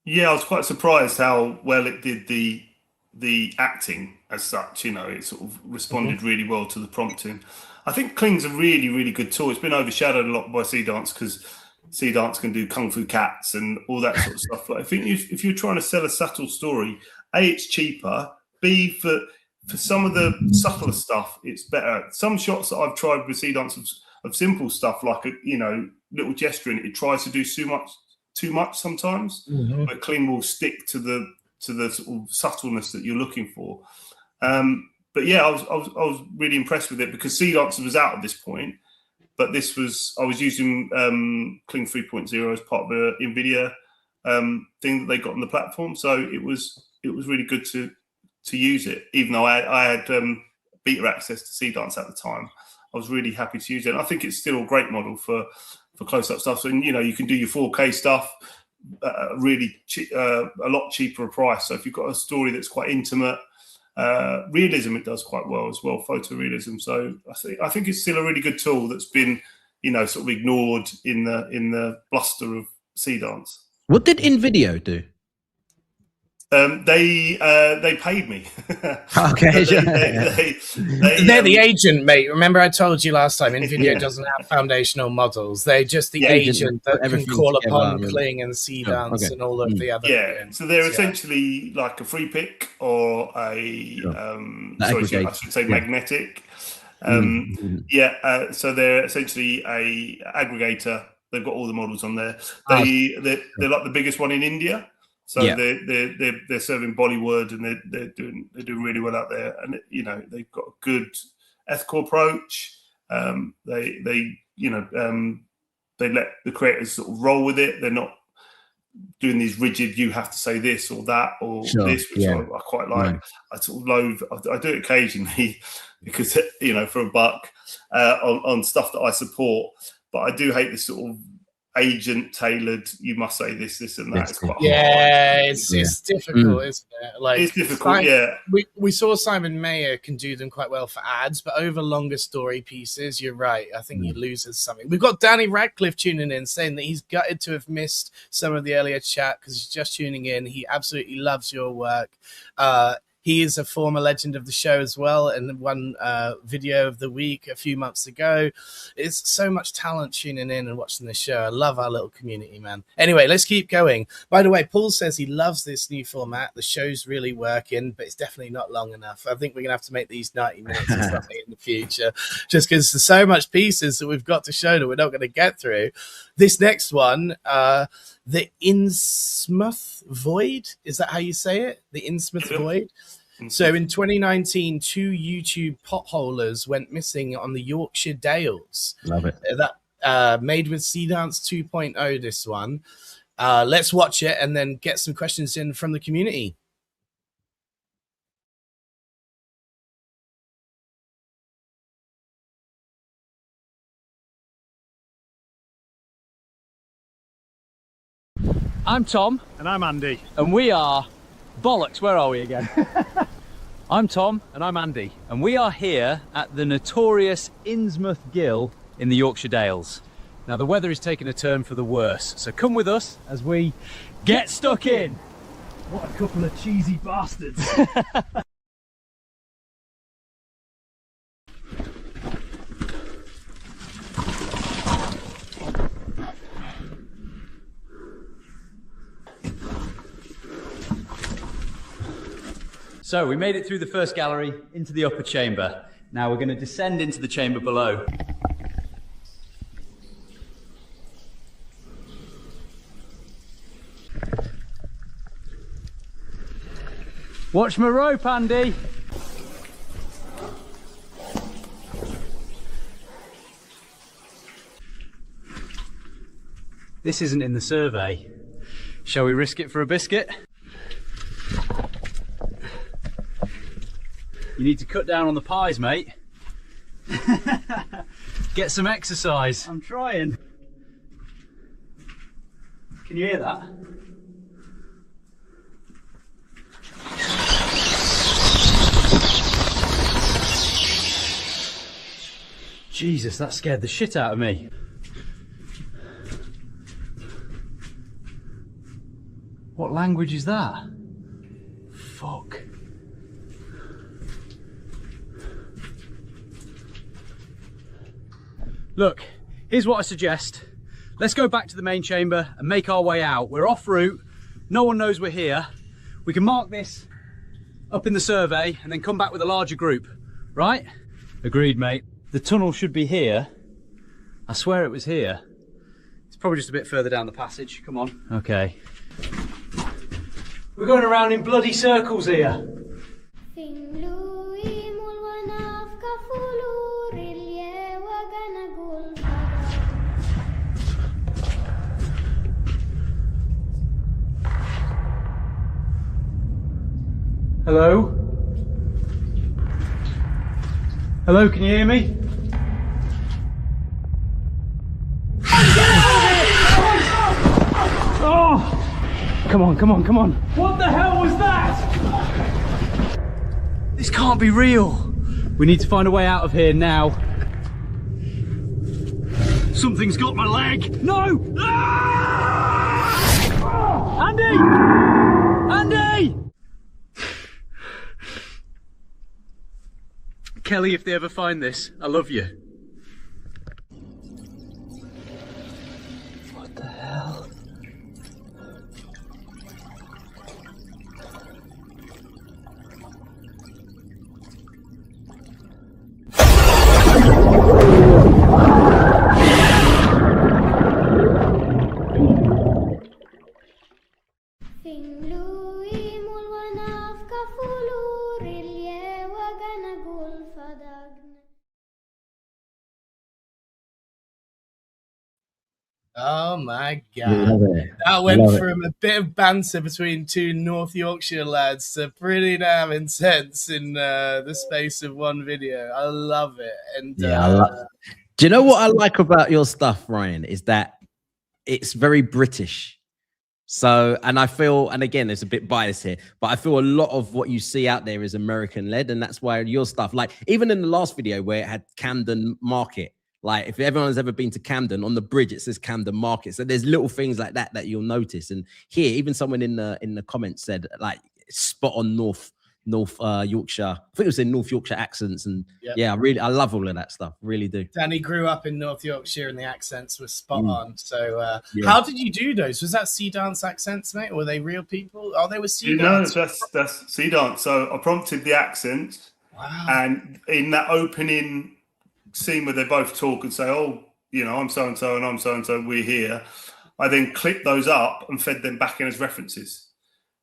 Speaker 1: Yeah,
Speaker 3: I was quite surprised how well it did the acting as such. You know, it sort of responded really well to the prompting. I think Kling's a really, really good tool. It's been overshadowed a lot by Seedance because Seedance can do Kung Fu Cats and all that sort of stuff. But I think if you're trying to sell a subtle story, A, it's cheaper. B, for some of the subtler stuff, it's better. Some shots that I've tried with Seedance of simple stuff, like a little gesturing, it tries to do too much sometimes. But Kling will stick to the sort of subtleness that you're looking for. But yeah, I was really impressed with it because Seedance was out at this point, but I was using Kling 3.0 as part of the NVIDIA thing that they got on the platform, so it was really good to use it. Even though I had beta access to Seedance at the time, I was really happy to use it. And I think it's still a great model for close-up stuff. So you can do your 4K stuff really a lot cheaper price. So if you've got a story that's quite intimate. Realism, it does quite well as well, photorealism. So I think it's still a really good tool that's been, sort of ignored in the bluster of Seedance.
Speaker 2: What did InVideo do?
Speaker 3: They paid me.
Speaker 2: Okay,
Speaker 1: they're the agent, mate. Remember I told you last time, InVideo doesn't have foundational models. They're just the agent that can call upon Kling and Seedance and all of the other.
Speaker 3: Yeah, so they're essentially like a free pick or a I should say magnetic. So they're essentially a aggregator. They've got all the models on there. They're like the biggest one in India. So they're serving Bollywood, and they're doing really well out there. And they've got a good ethical approach. They let the creators sort of roll with it. They're not doing these rigid, you have to say this or that or this, which I quite like. I sort of loathe. I do it occasionally because for a buck on stuff that I support. But I do hate this sort of agent tailored. You must say this, and that. It's quite hard.
Speaker 1: It's difficult, isn't it? Like,
Speaker 3: it's difficult.
Speaker 1: We saw Simon Mayer can do them quite well for ads, but over longer story pieces, you're right. I think he loses something. We've got Danny Radcliffe tuning in, saying that he's gutted to have missed some of the earlier chat because he's just tuning in. He absolutely loves your work. He is a former legend of the show as well, and one video of the week a few months ago. It's so much talent tuning in and watching the show. I love our little community, man. Anyway, let's keep going. By the way, Paul says he loves this new format. The show's really working, but it's definitely not long enough. I think we're going to have to make these 90 minutes or something in the future, just because there's so much pieces that we've got to show that we're not going to get through. This next one, the INNSMOUTH Void, is that how you say it? The INNSMOUTH Void? So in 2019, 2 YouTube potholers went missing on the Yorkshire Dales.
Speaker 2: Love it.
Speaker 1: That made with Seedance 2.0, this one. Let's watch it and then get some questions in from the community.
Speaker 13: I'm Tom.
Speaker 14: And I'm Andy.
Speaker 13: And we are... Bollocks, where are we again? I'm Tom. And I'm Andy. And we are here at the notorious INNSMOUTH Gill in the Yorkshire Dales. Now, the weather is taking a turn for the worse, so come with us as we get stuck in.
Speaker 14: What a couple of cheesy bastards.
Speaker 13: So we made it through the first gallery into the upper chamber. Now we're going to descend into the chamber below. Watch my rope, Andy. This isn't in the survey. Shall we risk it for a biscuit? You need to cut down on the pies, mate. Get some exercise.
Speaker 14: I'm trying.
Speaker 13: Can you hear that? Jesus, that scared the shit out of me. What language is that? Fuck. Look, here's what I suggest. Let's go back to the main chamber and make our way out. We're off route, no one knows we're here. We can mark this up in the survey and then come back with a larger group, right? Agreed, mate. The tunnel should be here. I swear it was here. It's probably just a bit further down the passage, come on. Okay. We're going around in bloody circles here. Hello? Hello, can you hear me? Oh! Come on, come on, come on.
Speaker 14: What the hell was that?
Speaker 13: This can't be real. We need to find a way out of here now. Something's got my leg. No! Ah! Andy! Andy! Kelly, if they ever find this, I love you. What the hell?
Speaker 1: Oh my
Speaker 2: Love
Speaker 1: god.
Speaker 2: it.
Speaker 1: That went
Speaker 2: Love it.
Speaker 1: from a bit of banter between two North Yorkshire lads to pretty damn intense in the space of one video. I love it. And
Speaker 2: do you know what I like about your stuff, Ryan, is that it's very British. So, and I feel, and again, there's a bit biased here, but I feel a lot of what you see out there is American led. And that's why your stuff, like even in the last video where it had Camden Market, like if everyone's ever been to Camden, on the bridge, it says Camden Market. So there's little things like that that you'll notice. And here, even someone in the comments said like spot on North Yorkshire. I think it was in North Yorkshire accents. And yeah, I love all of that stuff. Really do.
Speaker 1: Danny grew up in North Yorkshire and the accents were spot on. So how did you do those? Was that Seedance accents, mate? Or were they real people? Oh, they were Seedance.
Speaker 3: No, that's Seedance. So I prompted the accents.
Speaker 1: Wow.
Speaker 3: And in that opening scene where they both talk and say, oh, you know, I'm so-and-so and I'm so-and-so, we're here. I then clipped those up and fed them back in as references.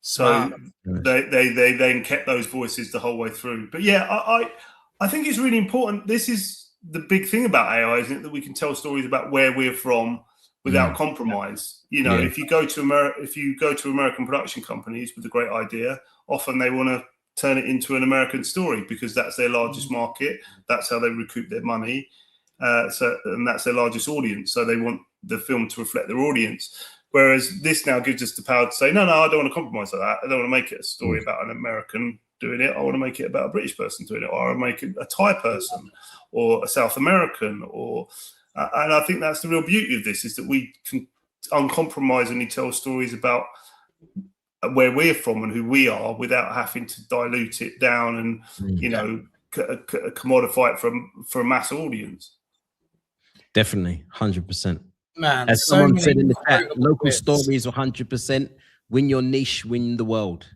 Speaker 3: So they then kept those voices the whole way through. But yeah, I think it's really important. This is the big thing about AI, isn't it? That we can tell stories about where we're from without compromise. You know, if you go to American production companies with a great idea, often they want to turn it into an American story because that's their largest market. That's how they recoup their money. And that's their largest audience. So they want the film to reflect their audience. Whereas this now gives us the power to say, no, I don't want to compromise like that. I don't want to make it a story about an American doing it. I want to make it about a British person doing it, or I want to make it a Thai person or a South American. And I think that's the real beauty of this, is that we can uncompromisingly tell stories about where we're from and who we are without having to dilute it down and, you know, commodify it for a mass audience.
Speaker 2: Definitely, 100%.
Speaker 1: Man,
Speaker 2: as someone said in the chat, local stories 100%. Win your niche, win the world.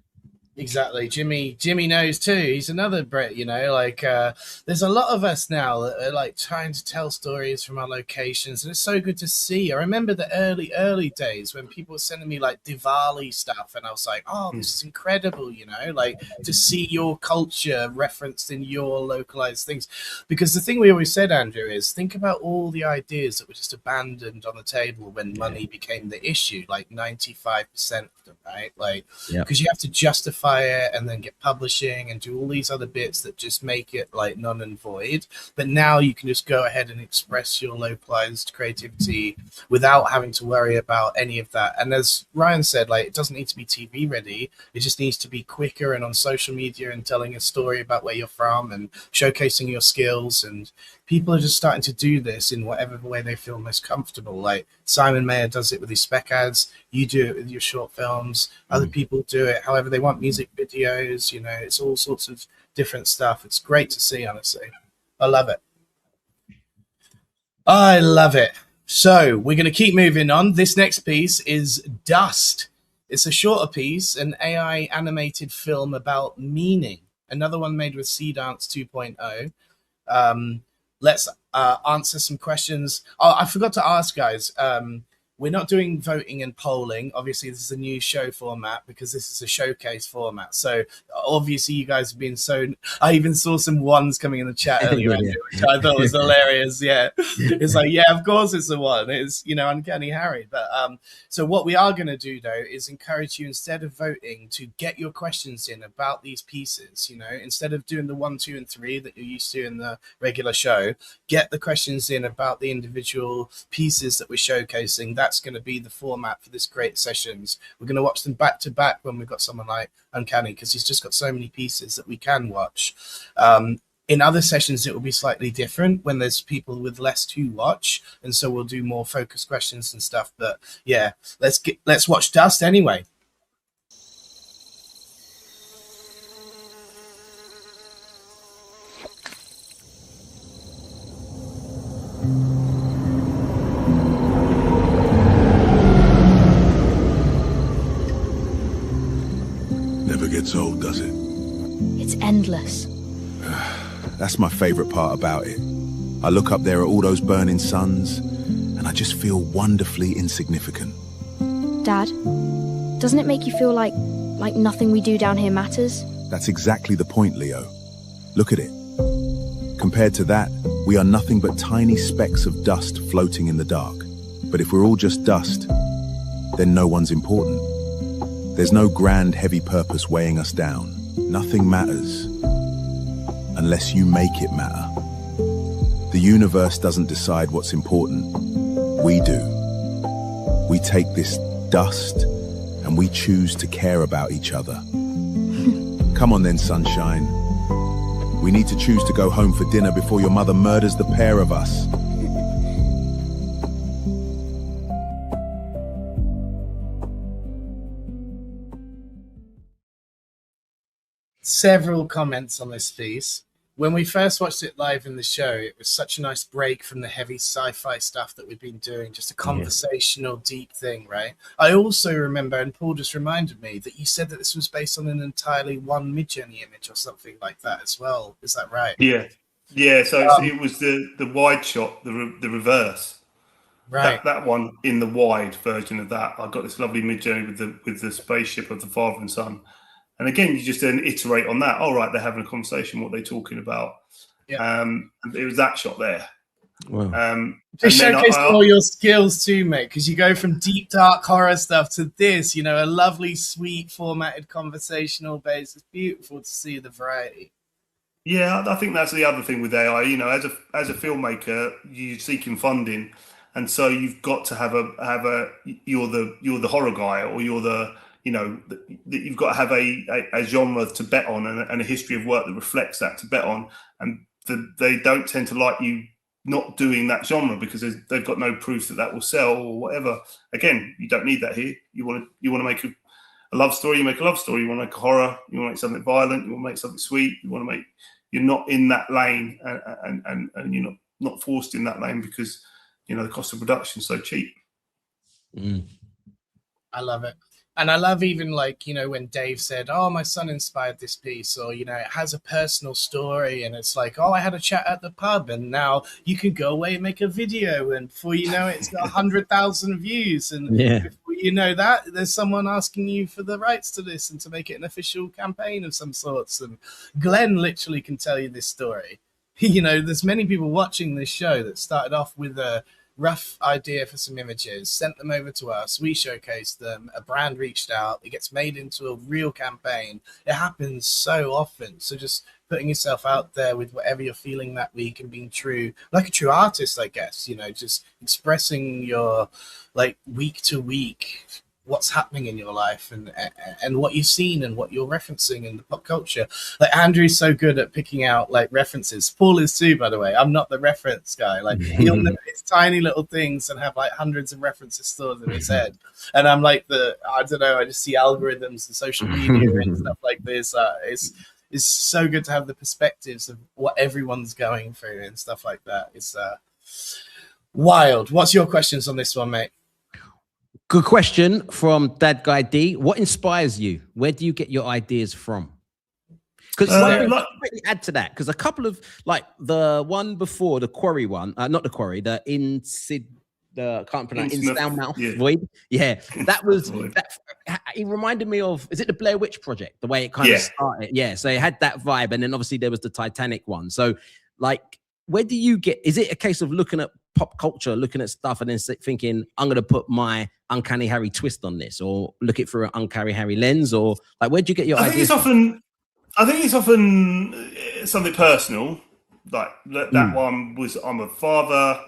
Speaker 1: Exactly. Jimmy knows too. He's another Brit, you know, like there's a lot of us now that are like trying to tell stories from our locations, and it's so good to see. I remember the early days when people were sending me like Diwali stuff, and I was like, oh, this is incredible, you know, like to see your culture referenced in your localized things. Because the thing we always said, Andrew, is think about all the ideas that were just abandoned on the table when money became the issue, like 95% of them, right? Like, because you have to justify it and then get publishing and do all these other bits that just make it like none and void. But now you can just go ahead and express your localized creativity without having to worry about any of that. And as Ryan said, like, it doesn't need to be TV ready. It just needs to be quicker and on social media and telling a story about where you're from and showcasing your skills. And people are just starting to do this in whatever way they feel most comfortable. Like Simon Mayer does it with his spec ads. You do it with your short films. Other people do it however they want, music videos, you know, it's all sorts of different stuff. It's great to see, honestly. I love it. I love it. So we're going to keep moving on. This next piece is Dust. It's a shorter piece, an AI animated film about meaning. Another one made with Seedance 2.0. Let's answer some questions. Oh, I forgot to ask, guys. We're not doing voting and polling. Obviously, this is a new show format because this is a showcase format. So obviously, you guys have been so... I even saw some ones coming in the chat earlier, which I thought was hilarious. Yeah. It's like, yeah, of course it's the one. It's, you know, Uncanny Harry. But so what we are going to do, though, is encourage you, instead of voting, to get your questions in about these pieces. You know, instead of doing the 1, 2, and 3 that you're used to in the regular show, get the questions in about the individual pieces that we're showcasing. That's going to be the format for this great sessions. We're going to watch them back to back when we've got someone like Uncanny, because he's just got so many pieces that we can watch. In other sessions, it will be slightly different when there's people with less to watch, and so we'll do more focused questions and stuff. But yeah, let's watch Dust anyway.
Speaker 12: Gets old, does it?
Speaker 15: It's endless.
Speaker 16: That's my favorite part about it. I look up there at all those burning suns, and I just feel wonderfully insignificant.
Speaker 15: Dad, doesn't it make you feel like nothing we do down here matters?
Speaker 16: That's exactly the point, Leo. Look at it. Compared to that, we are nothing but tiny specks of dust floating in the dark. But if we're all just dust, then no one's important. There's no grand, heavy purpose weighing us down. Nothing matters unless you make it matter. The universe doesn't decide what's important. We do. We take this dust and we choose to care about each other. Come on then, sunshine. We need to choose to go home for dinner before your mother murders the pair of us.
Speaker 1: Several comments on this piece. When we first watched it live in the show, it was such a nice break from the heavy sci-fi stuff that we've been doing, just a conversational, deep thing, right? I also remember, and Paul just reminded me, that you said that this was based on an entirely one Midjourney image or something like that as well. Is that right?
Speaker 3: Yeah. So it was the wide shot, the reverse.
Speaker 1: Right.
Speaker 3: That one in the wide version of that. I got this lovely Midjourney with the spaceship of the father and son. And again, you just then iterate on that. All right, they're having a conversation. What they're talking about. Yeah. It was that shot there.
Speaker 2: Wow.
Speaker 1: Just showcase all your skills too, mate. Because you go from deep, dark horror stuff to this. You know, a lovely, sweet, formatted conversational base. It's beautiful to see the variety.
Speaker 3: Yeah, I think that's the other thing with AI. You know, as a filmmaker, you're seeking funding, and so you've got to have a you're the horror guy, or you're the you've got to have a genre to bet on and a history of work that reflects that to bet on. And they don't tend to like you not doing that genre because they've got no proof that will sell or whatever. Again, you don't need that here. You want to make a love story, you make a love story. You want to make a horror, you want to make something violent, you want to make something sweet. You're not in that lane and you're not forced in that lane because, the cost of production is so cheap.
Speaker 1: I love it. And I love even when Dave said, oh, my son inspired this piece, or, it has a personal story and it's like, oh, I had a chat at the pub and now you can go away and make a video. And before you know it, it's got 100,000 views. And before you know that, there's someone asking you for the rights to this and to make it an official campaign of some sorts. And Glenn literally can tell you this story. There's many people watching this show that started off with a rough idea for some images, sent them over to us, we showcased them, a brand reached out, it gets made into a real campaign. It happens so often. So just putting yourself out there with whatever you're feeling that week and being true, like a true artist, I guess, just expressing your week to week what's happening in your life and what you've seen and what you're referencing in the pop culture. Andrew's so good at picking out references. Paul is too, by the way. I'm not the reference guy. He'll know his tiny little things and have hundreds of references stored in his head. And I'm I don't know, I just see algorithms and social media and stuff like this. It's so good to have the perspectives of what everyone's going through and stuff like that. It's wild. What's your questions on this one, mate?
Speaker 2: Good question from Dad Guy D. What inspires you? Where do you get your ideas from? Because add to that, because a couple of the one before the QUARRY one, not the QUARRY, the can't pronounce INNSMOUTH Void. Yeah, that was it reminded me of, is it the Blair Witch Project? The way it kind of started. Yeah, so it had that vibe, and then obviously there was the Titanic one. So where do you get? Is it a case of looking at pop culture, looking at stuff, and then thinking, I'm going to put my Uncanny Harry twist on this, or look it through an Uncanny Harry lens, or where do you get your ideas? I
Speaker 3: think it's often something personal. That one was, I'm a father.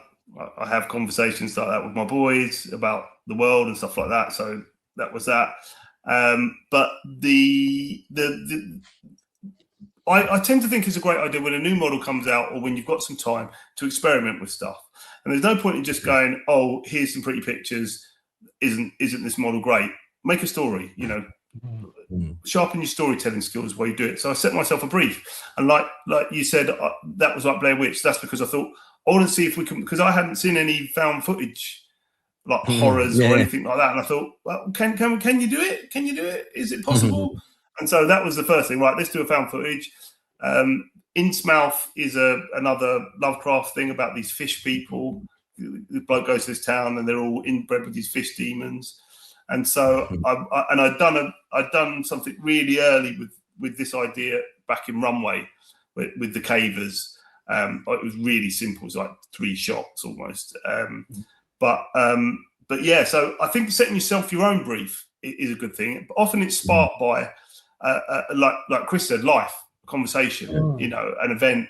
Speaker 3: I have conversations like that with my boys about the world and stuff like that. So that was that. But I tend to think it's a great idea when a new model comes out or when you've got some time to experiment with stuff. And there's no point in just going, oh, here's some pretty pictures. Isn't this model great? Make a story, sharpen your storytelling skills while you do it. So I set myself a brief. And like you said, that was like Blair Witch. That's because I thought, I want to see if we can, because I hadn't seen any found footage, horrors or anything like that. And I thought, well, can you do it? Can you do it? Is it possible? And so that was the first thing, right? Let's do a found footage. INNSMOUTH is another Lovecraft thing about these fish people. The bloke goes to this town and they're all inbred with these fish demons. And so I'd done something really early with this idea back in Runway with the cavers. It was really simple. It was 3 shots almost. But yeah, so I think setting yourself your own brief is a good thing. But often it's sparked by, like Chris said, life, conversation, you know, an event,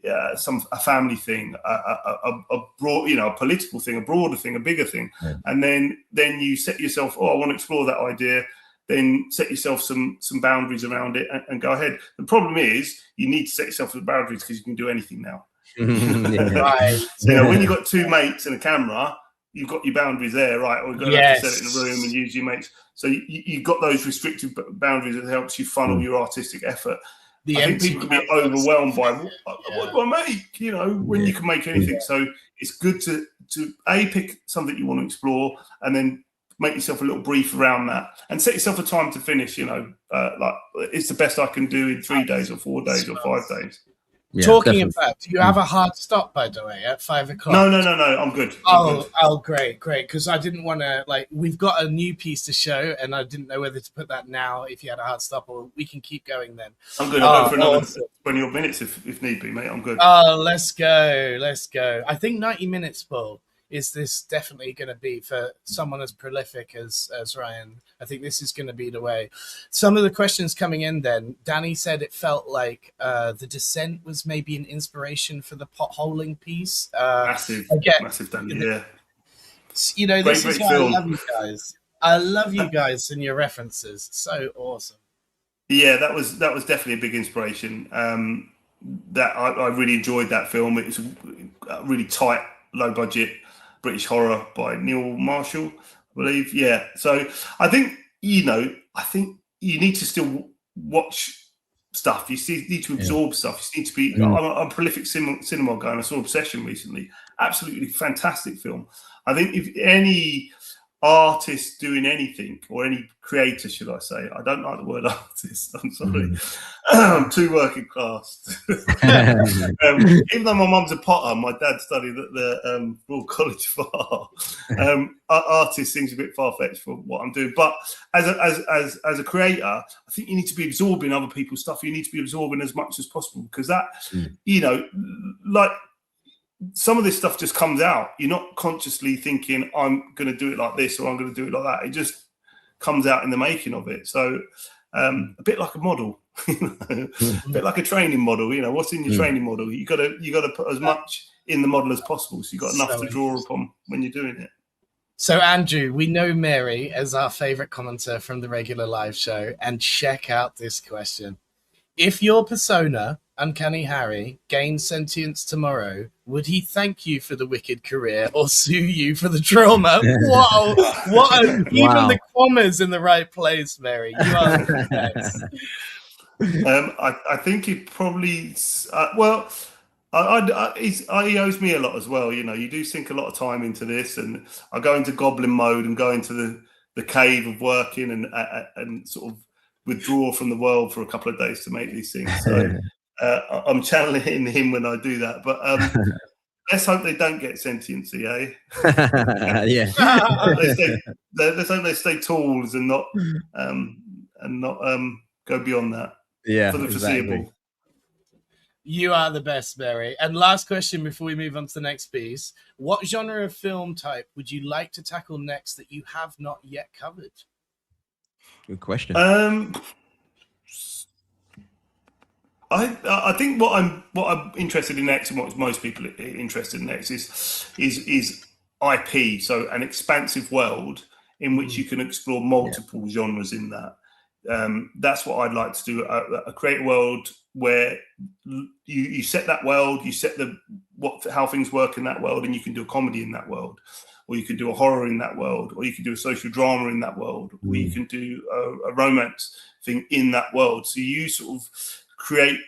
Speaker 3: a family thing, a broad, you know, a political thing, a broader thing, a bigger thing, and then you set yourself, I want to explore that idea. Then set yourself some boundaries around it and go ahead. The problem is you need to set yourself the boundaries because you can do anything now.
Speaker 1: Right.
Speaker 3: You know, when you've got two mates and a camera, you've got your boundaries there, right? Or you're going to have to set it in a room and use your mates. So you've got those restrictive boundaries that helps you funnel your artistic effort. I think people can be overwhelmed by what do I make? You know, when you can make anything. So it's good to pick something you want to explore and then make yourself a little brief around that and set yourself a time to finish, you know, like it's the best I can do in 3 days or 4 days or 5 days.
Speaker 1: Yeah, talking about, do you have a hard stop, by the way, at 5 o'clock?
Speaker 3: No, I'm good.
Speaker 1: Oh, great. Because I didn't want to, like, we've got a new piece to show, and I didn't know whether to put that now if you had a hard stop, or we can keep going then.
Speaker 3: I'm good. I'll go for another 20 odd minutes if need be, mate. I'm good.
Speaker 1: Oh, let's go. I think 90 minutes, Paul, is this definitely going to be for someone as prolific as Ryan. I think this is going to be the way. Some of the questions coming in then, Danny said it felt like The Descent was maybe an inspiration for the potholing piece.
Speaker 3: Massive, Danny, yeah.
Speaker 1: You know, this is why
Speaker 3: film.
Speaker 1: I love you guys. I love you guys and your references. So awesome.
Speaker 3: Yeah, that was definitely a big inspiration. That I really enjoyed that film. It was a really tight, low budget British horror by Neil Marshall, I believe. Yeah. So I think, you know, you need to still watch stuff. You need to absorb stuff. You need to be, I'm a prolific cinema guy, and I saw Obsession recently. Absolutely fantastic film. I think if any artist doing anything, or any creator, should I say, I don't like the word artist, I'm sorry, I'm too working class. Even though my mum's a potter, my dad studied at the Royal College of Art. Artist seems a bit far-fetched for what I'm doing, but as a creator, I think you need to be absorbing other people's stuff. You need to be absorbing as much as possible, because that, you know, like, some of this stuff just comes out. You're not consciously thinking, I'm going to do it like this or I'm going to do it like that. It just comes out in the making of it. So a bit like a model, a bit like a training model. You know, what's in your training model? You got to put as much in the model as possible, so you've got enough to draw upon when you're doing it.
Speaker 1: So, Andrew, we know Mary as our favourite commenter from the regular live show, and check out this question. If your persona, Uncanny Harry, gains sentience tomorrow, would he thank you for the wicked career or sue you for the trauma? Whoa! Even the commas in the right place, Mary. You are the best.
Speaker 3: I think he probably... he owes me a lot as well. You know, you do sink a lot of time into this, and I go into goblin mode and go into the cave of working and sort of withdraw from the world for a couple of days to make these things. So I'm channeling him when I do that. But let's hope they don't get sentiency, eh?
Speaker 2: Yeah.
Speaker 3: Let's hope they stay tools and not go beyond that.
Speaker 2: Yeah,
Speaker 3: for the foreseeable.
Speaker 2: exactly.
Speaker 1: You are the best, Mary. And last question before we move on to the next piece. What genre of film type would you like to tackle next that you have not yet covered?
Speaker 2: Good question.
Speaker 3: I think what I'm interested in next, and what most people are interested in next, is IP. So an expansive world in which you can explore multiple genres in that. That's what I'd like to do. Create a world where you set that world, you set how things work in that world, and you can do a comedy in that world, or you can do a horror in that world, or you can do a social drama in that world, or you can do a romance thing in that world. So you sort of create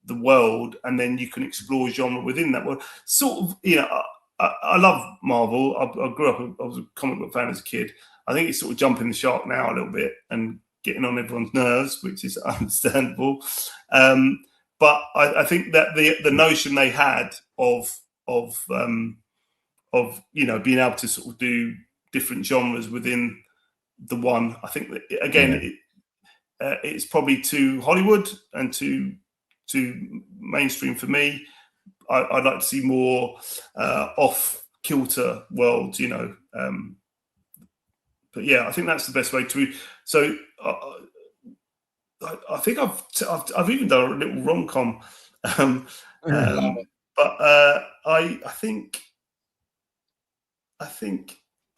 Speaker 3: the world, and then you can explore genre within that world. Sort of, you know, I love Marvel. I grew up, I was a comic book fan as a kid. I think it's sort of jumping the shark now a little bit and getting on everyone's nerves, which is understandable. But I think that the notion they had of you know, being able to sort of do different genres within the one, I think that again it's probably too Hollywood and too mainstream for me. I'd like to see more off kilter world, but yeah, I think that's the best way to. So I think I've even done a little rom-com, but I think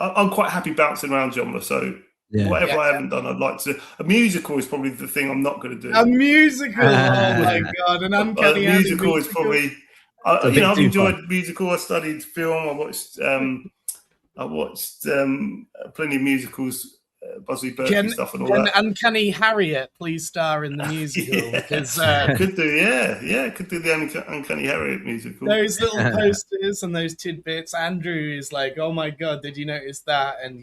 Speaker 3: I'm quite happy bouncing around genre. So whatever I haven't done, I'd like to. A musical is probably the thing I'm not going to do.
Speaker 1: A musical, oh my god! An Uncanny
Speaker 3: musical is probably. I've enjoyed musical. I studied film. I watched plenty of musicals. Busby Berkeley stuff and all that.
Speaker 1: Can Uncanny Harriet please star in the musical? Because
Speaker 3: could do the Uncanny Harriet musical.
Speaker 1: Those little posters and those tidbits. Andrew is like, "Oh my god, did you notice that?" And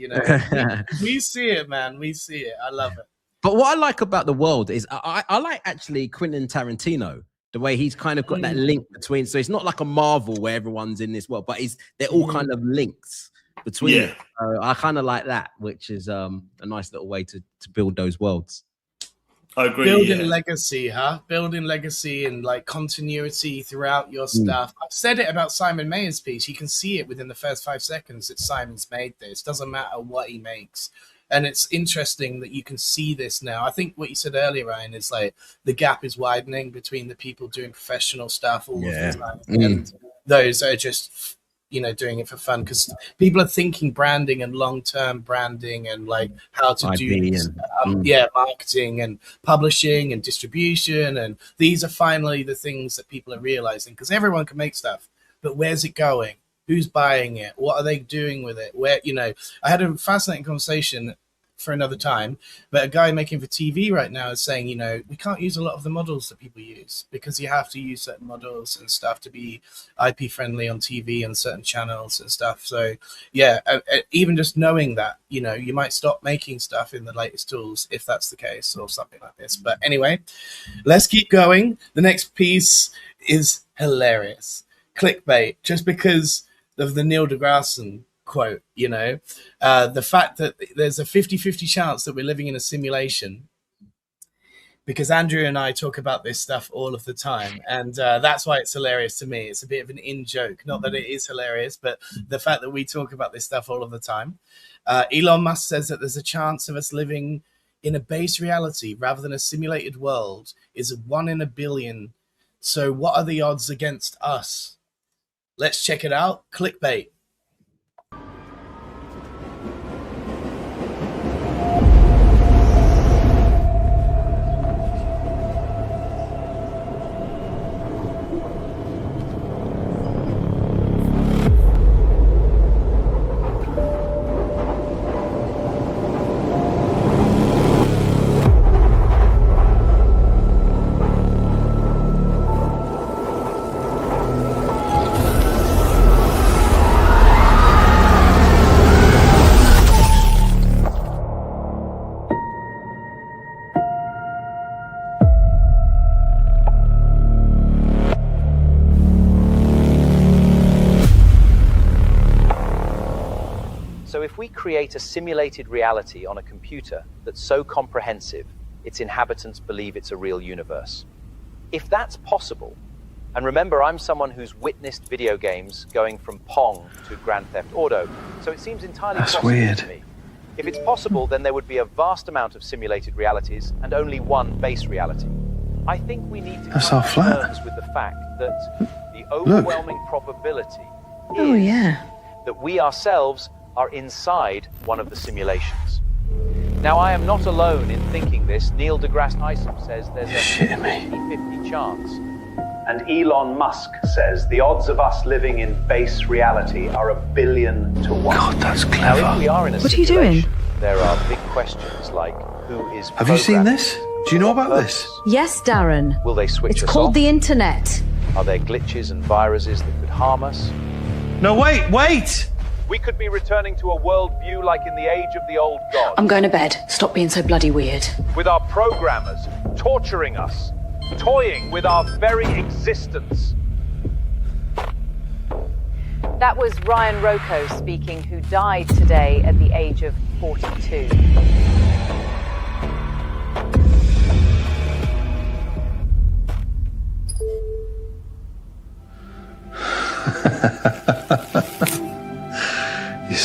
Speaker 1: we see it, man. We see it. I love it.
Speaker 2: But what I like about the world is I like actually Quentin Tarantino. The way he's kind of got that link between, so it's not like a Marvel where everyone's in this world, but they're all kind of links between it. So I kind of like that, which is a nice little way to build those worlds.
Speaker 3: I agree.
Speaker 1: Building legacy, huh? Building legacy and like continuity throughout your stuff. I've said it about Simon Mayer's piece. You can see it within the first 5 seconds that Simon's made this. Doesn't matter what he makes. And it's interesting that you can see this now. I think what you said earlier, Ryan, is like the gap is widening between the people doing professional stuff all of the time and those that are just, doing it for fun. Because people are thinking branding and long-term branding and like how to do marketing and publishing and distribution. And these are finally the things that people are realizing, because everyone can make stuff, but where's it going? Who's buying it? What are they doing with it? Where, I had a fascinating conversation for another time, but a guy making for TV right now is saying, we can't use a lot of the models that people use because you have to use certain models and stuff to be IP friendly on TV and certain channels and stuff. So even just knowing that, you might stop making stuff in the latest tools if that's the case or something like this. But anyway, let's keep going. The next piece is hilarious. Clickbait, just because of the Neil deGrasse quote, the fact that there's a 50-50 chance that we're living in a simulation, because Andrew and I talk about this stuff all of the time, and that's why it's hilarious to me. It's a bit of an in-joke, not that it is hilarious, but the fact that we talk about this stuff all of the time. Elon Musk says that there's a chance of us living in a base reality rather than a simulated world is 1 in a billion. So what are the odds against us? Let's check it out. Clickbait.
Speaker 17: Create a simulated reality on a computer that's so comprehensive its inhabitants believe it's a real universe. If that's possible, and remember, I'm someone who's witnessed video games going from Pong to Grand Theft Auto, so it seems entirely possible to me. If it's possible, then there would be a vast amount of simulated realities and only one base reality. I think we need to come to terms with the fact that the overwhelming probability is that we ourselves are inside one of the simulations. Now, I am not alone in thinking this. Neil deGrasse Tyson says there's a 50-50 chance. And Elon Musk says the odds of us living in base reality are 1 billion to 1.
Speaker 10: God, that's clever.
Speaker 17: Now, if we are in a simulation, there are big questions like who is
Speaker 10: Have you seen this? Do you know about this?
Speaker 18: Yes, Darren.
Speaker 17: Will they switch us
Speaker 18: It's called
Speaker 17: off?
Speaker 18: the internet.
Speaker 17: Are there glitches and viruses that could harm us?
Speaker 10: No, wait!
Speaker 17: We could be returning to a world view like in the age of the old gods.
Speaker 18: I'm going to bed. Stop being so bloody weird.
Speaker 17: With our programmers torturing us, toying with our very existence.
Speaker 19: That was Ryan Rocco speaking, who died today at the age of 42.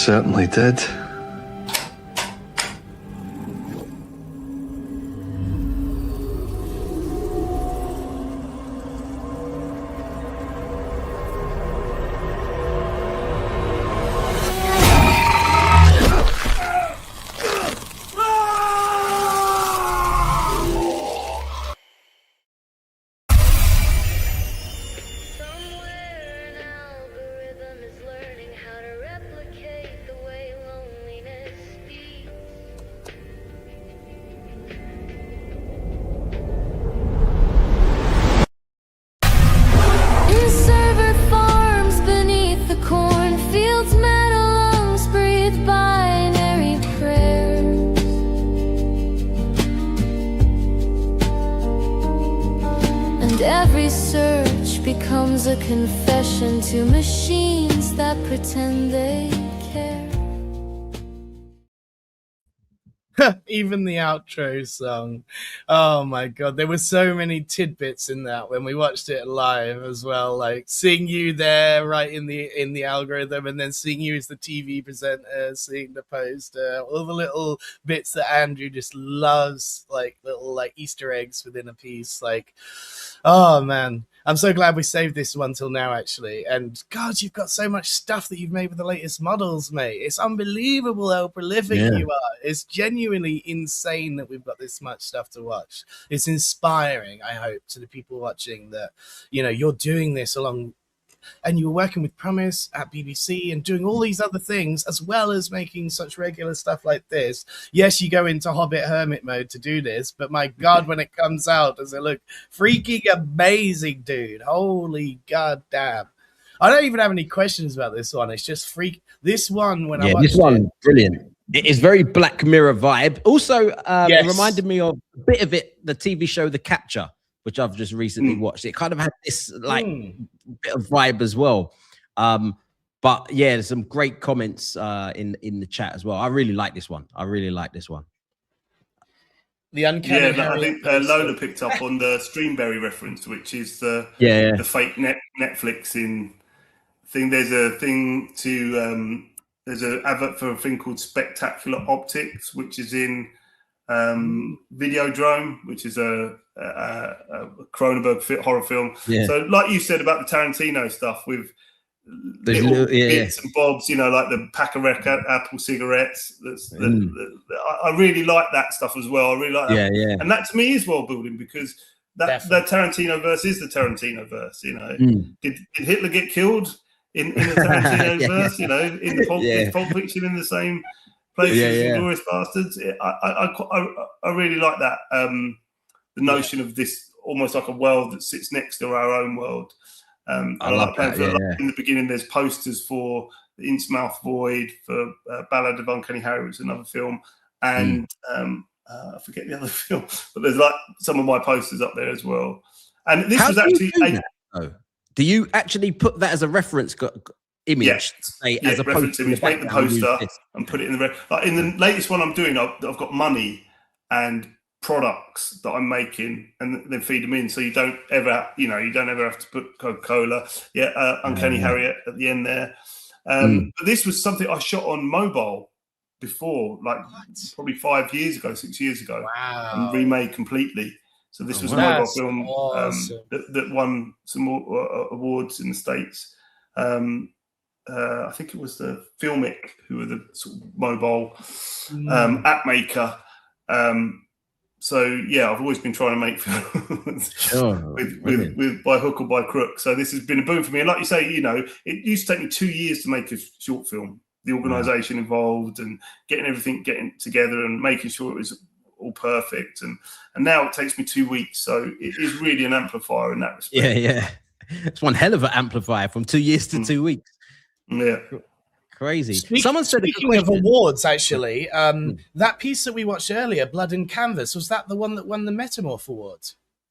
Speaker 4: certainly did.
Speaker 20: becomes a confession to machines that pretend they care.
Speaker 1: Even the outro song. Oh my god, there were so many tidbits in that when we watched it live as well, like seeing you there right in the algorithm, and then seeing you as the TV presenter, seeing the poster, all the little bits that Andrew just loves, like little like Easter eggs within a piece. Like, oh man, I'm so glad we saved this one till now, actually. And god, you've got so much stuff that you've made with the latest models, mate. It's unbelievable how prolific you are. It's genuinely insane that we've got this much stuff to watch. It's inspiring, I hope, to the people watching that, you know, you're doing this along, and you're working with Promise at BBC and doing all these other things, as well as making such regular stuff like this. Yes, you go into Hobbit Hermit mode to do this, but my god, when it comes out, does it look freaking amazing, dude? Holy goddamn. I don't even have any questions about this one. It's just freak. This one, when I watched
Speaker 2: this one, brilliant. It is very Black Mirror vibe. Also, it reminded me of a bit of it, the TV show The Capture, which I've just recently watched. It kind of had this like bit of vibe as well. But yeah, there's some great comments in the chat as well. I really like this one.
Speaker 1: The Uncanny.
Speaker 3: Yeah, I think Lola picked up on the Streamberry reference, which is the fake Netflix thing. There's a thing to there's an advert for a thing called Spectacular Optics, which is in Videodrome, which is a Cronenberg horror film. Yeah. So, like you said about the Tarantino stuff with little bits and bobs, you know, like the pack of Apple cigarettes. I really like that stuff as well. I really like that. Yeah. And that to me is world building, because the Tarantino verse is the Tarantino verse. You know, did Hitler get killed in the Tarantino verse? You know, in the Pulp Fiction in the same place as Inglourious Bastards. I really like that. The notion of this almost like a world that sits next to our own world. I like that. In the beginning, there's posters for the INNSMOUTH Void, for Ballad of Uncanny Harry, which is another film, and I forget the other film, but there's like some of my posters up there as well. And this was actually
Speaker 2: do you actually put that as a reference image? As a
Speaker 3: reference image, make the poster and put it in the like in the latest one I'm doing. I've got money and products that I'm making, and then feed them in, so you don't ever have to put Coca-Cola, Uncanny Harry at the end there. But this was something I shot on mobile before, like probably 6 years ago, and remade completely. So this was a mobile film that won some more awards in the States. I think it was the Filmic who were the sort of mobile app maker. So yeah, I've always been trying to make films with by hook or by crook. So this has been a boom for me. And like you say, you know, it used to take me 2 years to make a short film. The organisation involved and getting together and making sure it was all perfect. And now it takes me 2 weeks. So it is really an amplifier in that respect.
Speaker 2: Yeah. It's one hell of an amplifier from 2 years to 2 weeks.
Speaker 3: Yeah.
Speaker 2: Crazy.
Speaker 1: Someone said, speaking of awards, actually, that piece that we watched earlier, Blood and Canvas, was that the one that won the Metamorph Award?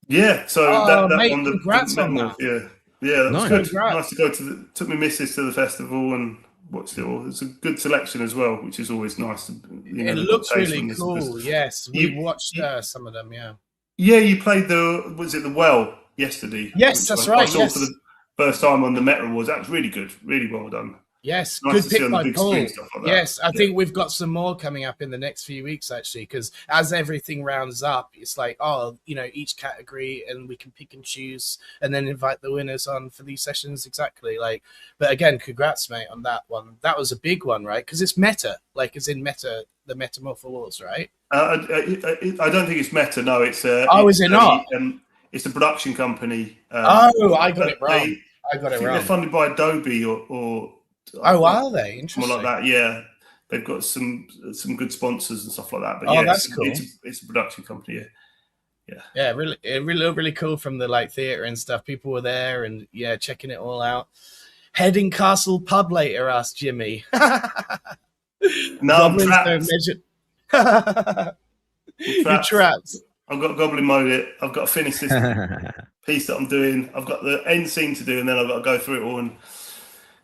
Speaker 3: Yeah, so that
Speaker 1: mate,
Speaker 3: won the
Speaker 1: Metamorph.
Speaker 3: That was good. Nice to go took my missus to the festival and watched it all. It's a good selection as well, which is always nice.
Speaker 1: It looks really cool. Yes, we watched some of them. Yeah,
Speaker 3: you played the Well yesterday?
Speaker 1: Yes, that's right.
Speaker 3: I saw for the first time on the Met Awards. That was really good, really well done.
Speaker 1: Yes,
Speaker 3: nice
Speaker 1: good
Speaker 3: to see
Speaker 1: pick
Speaker 3: on the
Speaker 1: by
Speaker 3: big
Speaker 1: Paul.
Speaker 3: screen, stuff like that.
Speaker 1: Yes, I think we've got some more coming up in the next few weeks, actually, because as everything rounds up, it's like, oh, you know, each category, and we can pick and choose and then invite the winners on for these sessions. Exactly. Like, but again, congrats, mate, on that one. That was a big one, right? Because it's meta, like it's in meta, the Metamorph Awards, right?
Speaker 3: I don't think it's Meta. No, it's
Speaker 1: is it not?
Speaker 3: It's a production company.
Speaker 1: I got it wrong. I got it
Speaker 3: think
Speaker 1: wrong.
Speaker 3: they're funded by Adobe or
Speaker 1: are they? Interesting.
Speaker 3: Something like that. Yeah, they've got some good sponsors and stuff like that. But
Speaker 1: oh,
Speaker 3: yeah,
Speaker 1: that's cool.
Speaker 3: It's a production company.
Speaker 1: Yeah, really, it really cool from the like theater and stuff. People were there and checking it all out. Heading Castle Pub later, asked Jimmy.
Speaker 3: No, I'm trapped.
Speaker 1: You're trapped.
Speaker 3: I've got Goblin Mode it. I've got to finish this piece that I'm doing. I've got the end scene to do, and then I've got to go through it all and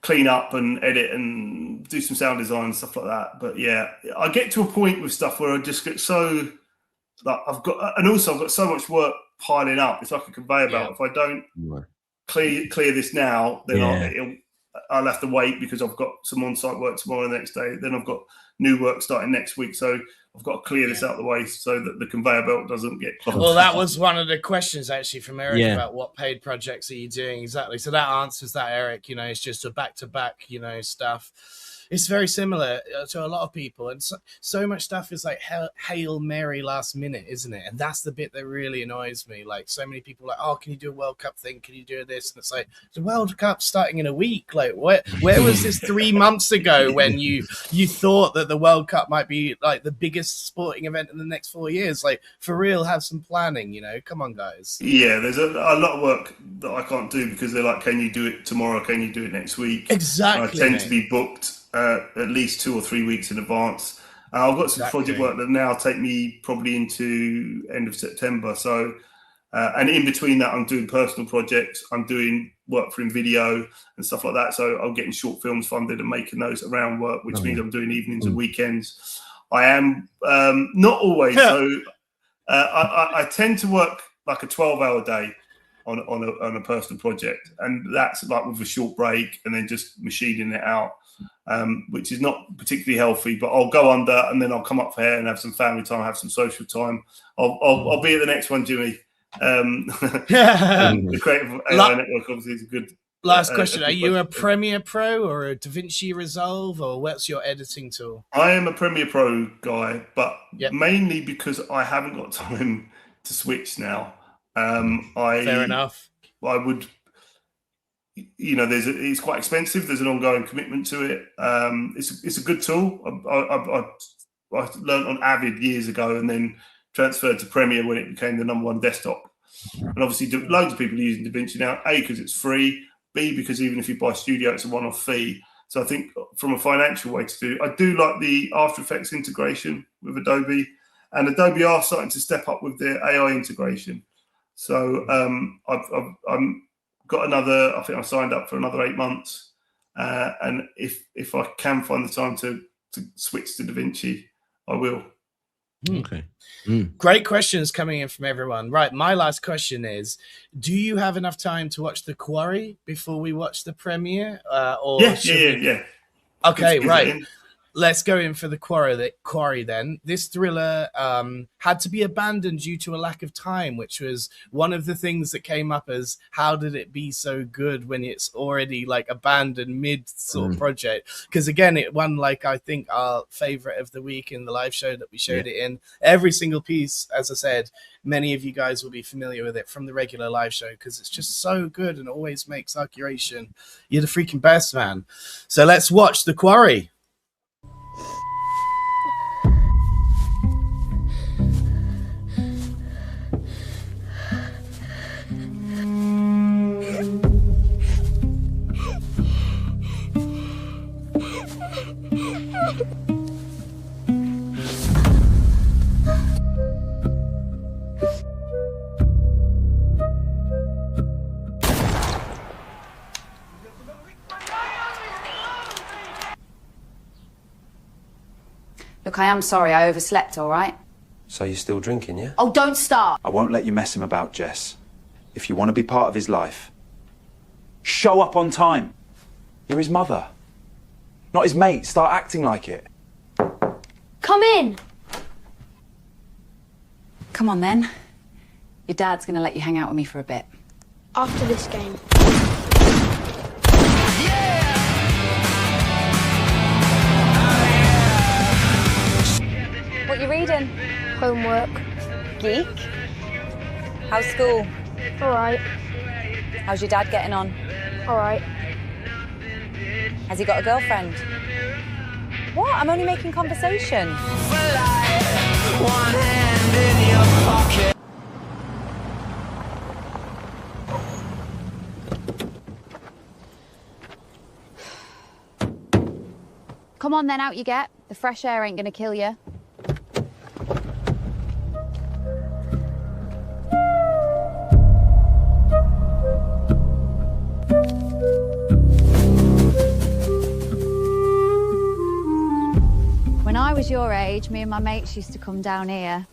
Speaker 3: clean up and edit and do some sound design and stuff like that. But yeah, I get to a point with stuff where I just get so like I've got so much work piling up. It's like a conveyor belt. If I don't clear this now, then I'll have to wait because I've got some on-site work tomorrow and the next day. Then I've got new work starting next week. So I've got to clear this out of the way so that the conveyor belt doesn't get clogged.
Speaker 1: Well, that was one of the questions actually from Eric about what paid projects are you doing exactly. So that answers that, Eric. You know, it's just a back-to-back, stuff. It's very similar to a lot of people, and so much stuff is like Hail Mary last minute, isn't it? And that's the bit that really annoys me. Like, so many people are like, oh, can you do a World Cup thing? Can you do this? And it's like, the World Cup's starting in a week. Like, where was this 3 months ago when you thought that the World Cup might be like the biggest sporting event in the next 4 years? Like, for real, have some planning. Come on, guys.
Speaker 3: Yeah, there's a lot of work that I can't do because they're like, can you do it tomorrow? Can you do it next week?
Speaker 1: Exactly.
Speaker 3: And I tend to be booked at least 2 or 3 weeks in advance. I've got some project work that now take me probably into end of September. So, and in between that, I'm doing personal projects. I'm doing work for in video and stuff like that. So I'm getting short films funded and making those around work, which means I'm doing evenings and weekends. I am not always. So I tend to work like a 12-hour day on a personal project, and that's like with a short break and then just machining it out. Which is not particularly healthy, but I'll go under and then I'll come up for air and have some family time, have some social time. I'll be at the next one, Jimmy. The Creative AI Network obviously is a good.
Speaker 1: Last question: are you a Premiere Pro or a DaVinci Resolve, or what's your editing tool?
Speaker 3: I am a Premiere Pro guy, but mainly because I haven't got time to switch now.
Speaker 1: Fair enough.
Speaker 3: I would. It's quite expensive. There's an ongoing commitment to it. It's a good tool. I learned on Avid years ago and then transferred to Premiere when it became the #1 desktop. And obviously, loads of people are using DaVinci now. A, because it's free. B, because even if you buy Studio, it's a one-off fee. So I think from a financial way to do it, I do like the After Effects integration with Adobe. And Adobe are starting to step up with their AI integration. So I'm got another, I think I signed up for another 8 months. And if I can find the time to switch to DaVinci, I will.
Speaker 2: Okay.
Speaker 1: Great questions coming in from everyone. Right. My last question is, do you have enough time to watch the QUARRY before we watch the premiere?
Speaker 3: Yeah.
Speaker 1: Okay, right. Let's go in for the QUARRY then. This thriller had to be abandoned due to a lack of time, which was one of the things that came up as how did it be so good when it's already like abandoned mid sort of project? Because again, it won like I think our favorite of the week in the live show that we showed it in. Every single piece, as I said, many of you guys will be familiar with it from the regular live show because it's just so good and always makes our curation. You're the freaking best, man. So let's watch the QUARRY.
Speaker 18: Look, I am sorry I overslept, all right?
Speaker 4: So you're still drinking, yeah?
Speaker 18: Oh, don't start!
Speaker 21: I won't let you mess him about, Jess. If you want to be part of his life, show up on time. You're his mother. not his mate. Start acting like it.
Speaker 18: Come in. Come on then. Your dad's gonna let you hang out with me for a bit.
Speaker 15: After this game.
Speaker 19: What you reading?
Speaker 15: Homework.
Speaker 19: Geek? How's school?
Speaker 15: Alright.
Speaker 19: How's your dad getting on?
Speaker 15: Alright.
Speaker 19: Has he got a girlfriend? What? I'm only making conversation.
Speaker 6: One hand in your pocket.
Speaker 19: Come on then, out you get. The fresh air ain't gonna kill you. When I was your age, me and my mates used to come down here,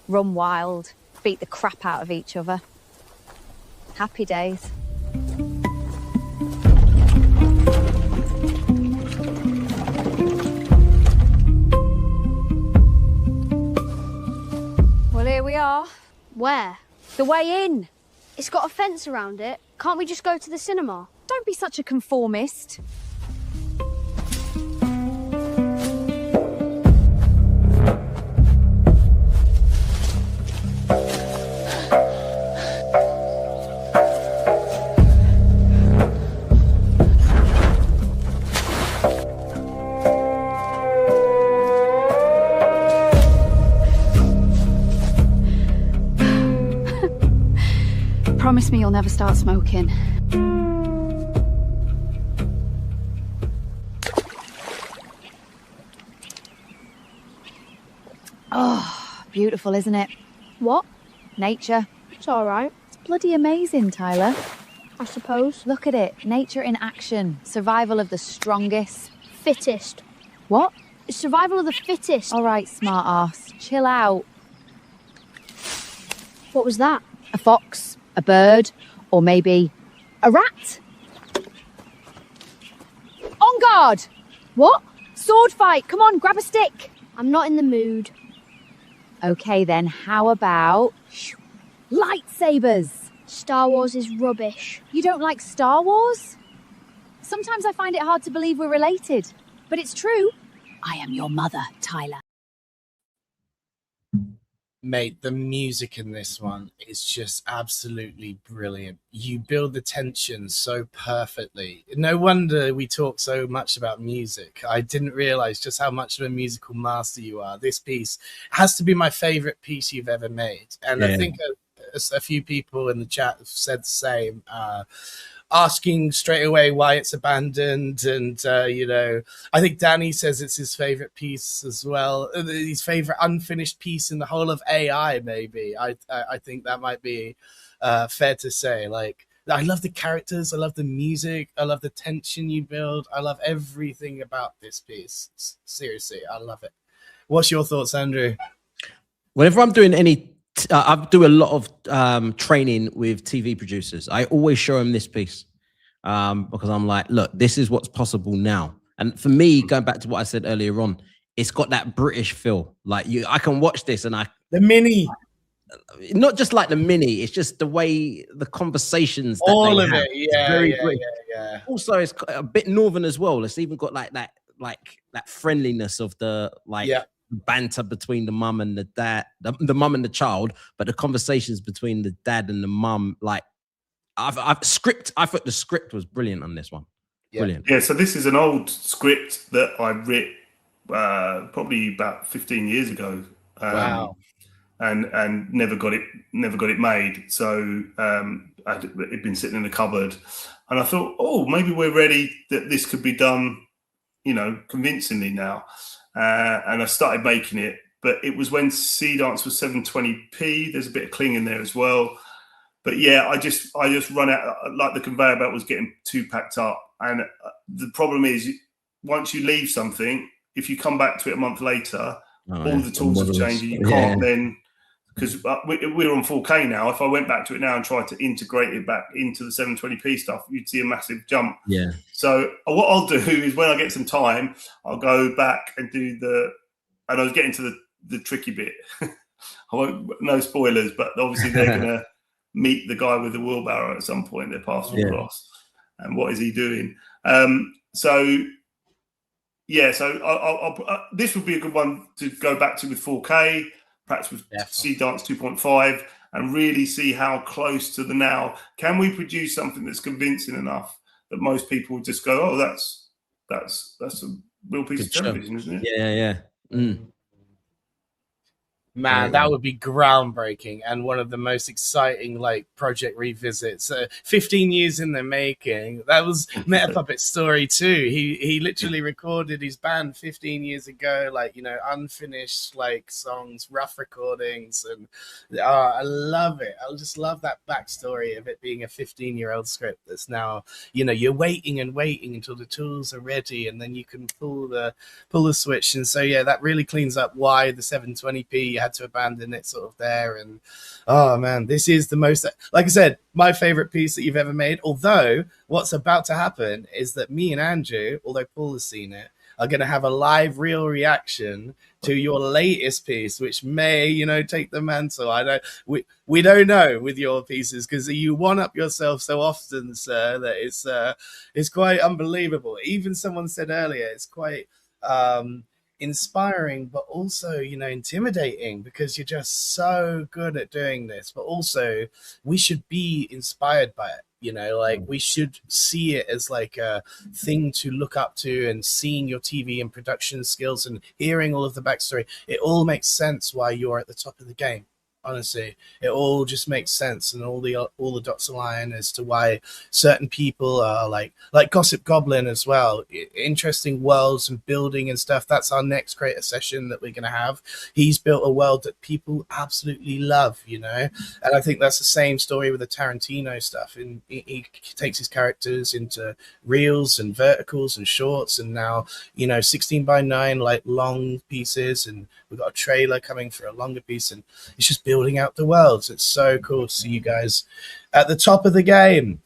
Speaker 19: run wild, beat the crap out of each other. Happy days. Well, here we are.
Speaker 15: Where?
Speaker 19: The way in.
Speaker 15: It's got a fence around it. Can't we just go to the cinema?
Speaker 19: Don't be such a conformist. Promise me you'll never start smoking. Oh, beautiful, isn't it?
Speaker 15: What?
Speaker 19: Nature.
Speaker 15: It's alright.
Speaker 19: It's bloody amazing, Tyler.
Speaker 15: I suppose.
Speaker 19: Look at it. Nature in action. Survival of the strongest.
Speaker 15: Fittest.
Speaker 19: What?
Speaker 15: It's survival of the fittest.
Speaker 19: All right, smart ass. Chill out.
Speaker 15: What was that?
Speaker 19: A fox, a bird, or maybe a rat? On guard!
Speaker 15: What?
Speaker 19: Sword fight. Come on, grab a stick.
Speaker 15: I'm not in the mood.
Speaker 19: Okay then, how about lightsabers?
Speaker 15: Star Wars is rubbish.
Speaker 19: You don't like Star Wars? Sometimes I find it hard to believe we're related, but it's true. I am your mother, Tyler.
Speaker 1: Mate, the music in this one is just absolutely brilliant. You build the tension so perfectly. No wonder we talk so much about music. I didn't realize just how much of a musical master you are. This piece has to be my favorite piece you've ever made. And I think a few people in the chat have said the same. Asking straight away why it's abandoned, and you know, I think Danny says it's his favorite piece as well, his favorite unfinished piece in the whole of AI. Maybe I think that might be fair to say. Like, I love the characters, I love the music, I love the tension you build, I love everything about this piece. Seriously, I love it. What's your thoughts, Andrew?
Speaker 2: Whenever I'm doing any I do a lot of training with TV producers. I always show them this piece because I'm like, look, this is what's possible now. And for me, going back to what I said earlier on, it's got that British feel. Like I can watch this and
Speaker 1: the mini,
Speaker 2: not just like the mini. It's just the way the conversations. That
Speaker 1: all
Speaker 2: they
Speaker 1: of
Speaker 2: have.
Speaker 1: it, yeah.
Speaker 2: Also, it's a bit northern as well. It's even got like that friendliness of the banter between the mum and the dad, the mum and the child, but the conversations between the dad and the mum, like I thought the script was brilliant on this one. Brilliant.
Speaker 3: Yeah, so this is an old script that I wrote probably about 15 years ago.
Speaker 1: Wow.
Speaker 3: And never got it made. So it'd been sitting in the cupboard, and I thought, oh, maybe we're ready that this could be done, convincingly now. And I started making it, but it was when Seedance was 720p. There's a bit of Kling in there as well. But yeah, I just run out, like the conveyor belt was getting too packed up. And the problem is, once you leave something, if you come back to it a month later, all the tools have changed. And you can't then because we're on 4K now. If I went back to it now and tried to integrate it back into the 720p stuff, you'd see a massive jump.
Speaker 2: Yeah.
Speaker 3: So what I'll do is when I get some time, I'll go back and do and I was getting to the tricky bit. I won't, no spoilers, but obviously they're going to meet the guy with the wheelbarrow at some point. Their paths will cross. And what is he doing? So this would be a good one to go back to with 4K, perhaps with Seedance 2.5, and really see how close to the now. Can we produce something that's convincing enough that most people would just go, oh, that's a real piece of television, isn't it?
Speaker 2: Yeah.
Speaker 1: Man, that would be groundbreaking and one of the most exciting like project revisits. 15 years in the making. That was Meta Puppet's story too. He literally recorded his band 15 years ago, like, you know, unfinished like songs, rough recordings, and I love it. I just love that backstory of it being a 15-year-old script that's now, you know, you're waiting and waiting until the tools are ready, and then you can pull the switch. And so yeah, that really cleans up why the 720p had to abandon it sort of there. And oh man, this is the most, like I said, my favorite piece that you've ever made. Although what's about to happen is that me and Andrew, although Paul has seen it, are going to have a live real reaction to your latest piece, which may, you know, take the mantle. We don't know with your pieces, because you one up yourself so often, sir, that it's quite unbelievable. Even someone said earlier, it's quite inspiring, but also, you know, intimidating, because you're just so good at doing this. But also, we should be inspired by it. You know, like we should see it as like a thing to look up to, and seeing your TV and production skills and hearing all of the backstory. It all makes sense why you're at the top of the game. Honestly, it all just makes sense, and all the dots align as to why certain people are like Gossip Goblin as well. Interesting worlds and building and stuff. That's our next creator session that we're going to have. He's built a world that people absolutely love, you know, and I think that's the same story with the Tarantino stuff. And he takes his characters into reels and verticals and shorts, and now, you know, 16:9 like long pieces, and we've got a trailer coming for a longer piece, and it's just building out the worlds. It's so cool to see you guys at the top of the game.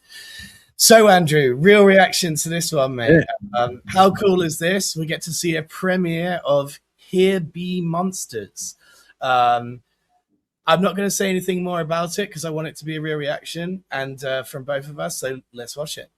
Speaker 1: So Andrew, real reaction to this one, mate. How cool is this? We get to see a premiere of Here Be Monsters. I'm not going to say anything more about it because I want it to be a real reaction, and from both of us, so let's watch it.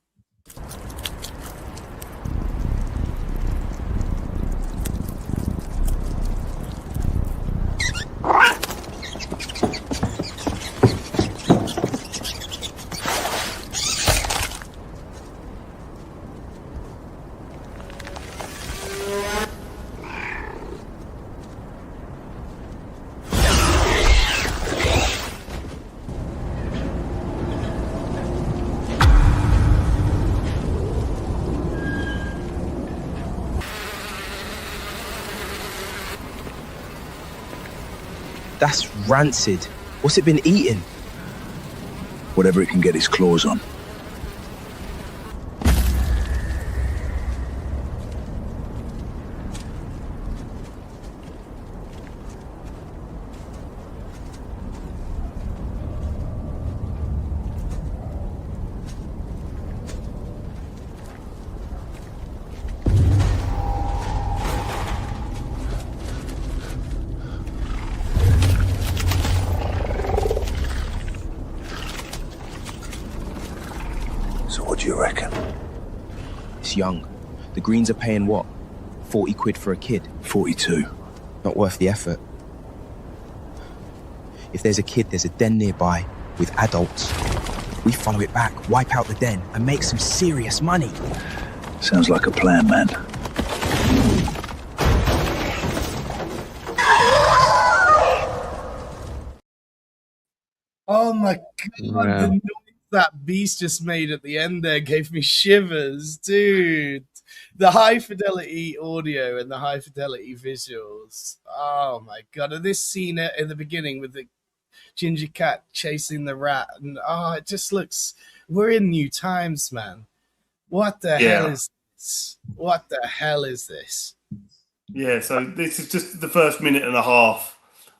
Speaker 21: That's rancid. What's it been eating?
Speaker 16: Whatever it can get its claws on. What do you reckon?
Speaker 21: It's young. The Greens are paying what? 40 quid for a kid?
Speaker 16: 42.
Speaker 21: Not worth the effort. If there's a kid, there's a den nearby with adults. We follow it back, wipe out the den, and make some serious money.
Speaker 16: Sounds like a plan, man.
Speaker 1: Oh my god, the noise that beast just made at the end there gave me shivers, dude. The high fidelity audio and the high fidelity visuals. Oh my god. And this scene in the beginning with the ginger cat chasing the rat, and it just looks, we're in new times, man. What the hell is this? What the hell is this?
Speaker 3: Yeah, so this is just the first minute and a half.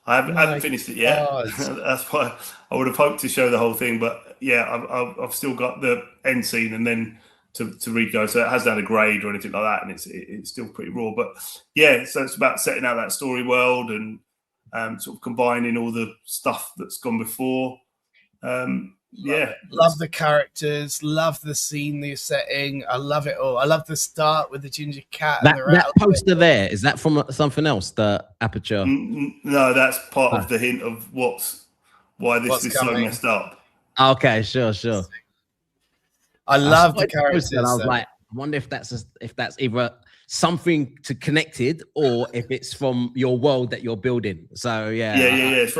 Speaker 3: I haven't finished it yet. That's why I would have hoped to show the whole thing, but yeah, I've still got the end scene and then to re-go. So it hasn't had a grade or anything like that, and it's still pretty raw. But yeah, so it's about setting out that story world and sort of combining all the stuff that's gone before.
Speaker 1: Love the characters, love the scene, the setting. I love it all. I love the start with the ginger cat.
Speaker 2: That poster there, is that from something else? The aperture?
Speaker 3: No, that's part of the hint of why this is so messed up.
Speaker 2: Okay, sure.
Speaker 1: I love the characters.
Speaker 2: And I was like, I wonder if that's either something to connected or if it's from your world that you're building. So yeah.
Speaker 3: It's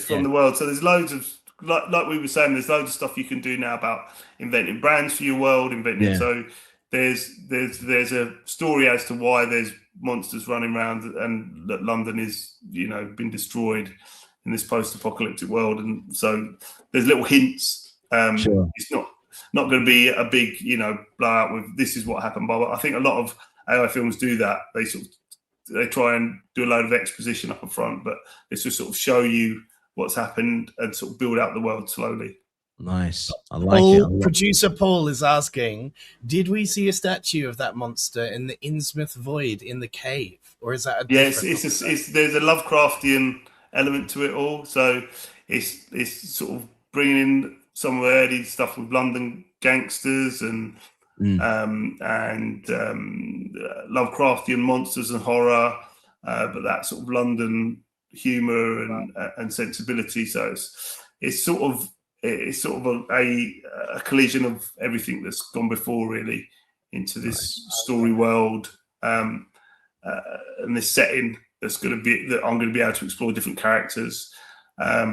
Speaker 3: from the world. So there's loads of like we were saying, there's loads of stuff you can do now about inventing brands for your world, so there's a story as to why there's monsters running around and that London is, been destroyed in this post-apocalyptic world, and so there's little hints. It's not going to be a big blowout with this is what happened, but I think a lot of AI films do that. They try and do a load of exposition up front, but it's just sort of show you what's happened and sort of build out the world slowly.
Speaker 2: Nice. I like it.
Speaker 1: Producer Paul is asking, did we see a statue of that monster in the Innsmouth Void in the cave? Or is that a different
Speaker 3: there's a Lovecraftian element to it all. So it's sort of bringing in some of the early stuff with London gangsters and Lovecraftian monsters and horror, but that sort of London humor and sensibility. So it's sort of a collision of everything that's gone before, really, into this story world and this setting that I'm going to be able to explore different characters,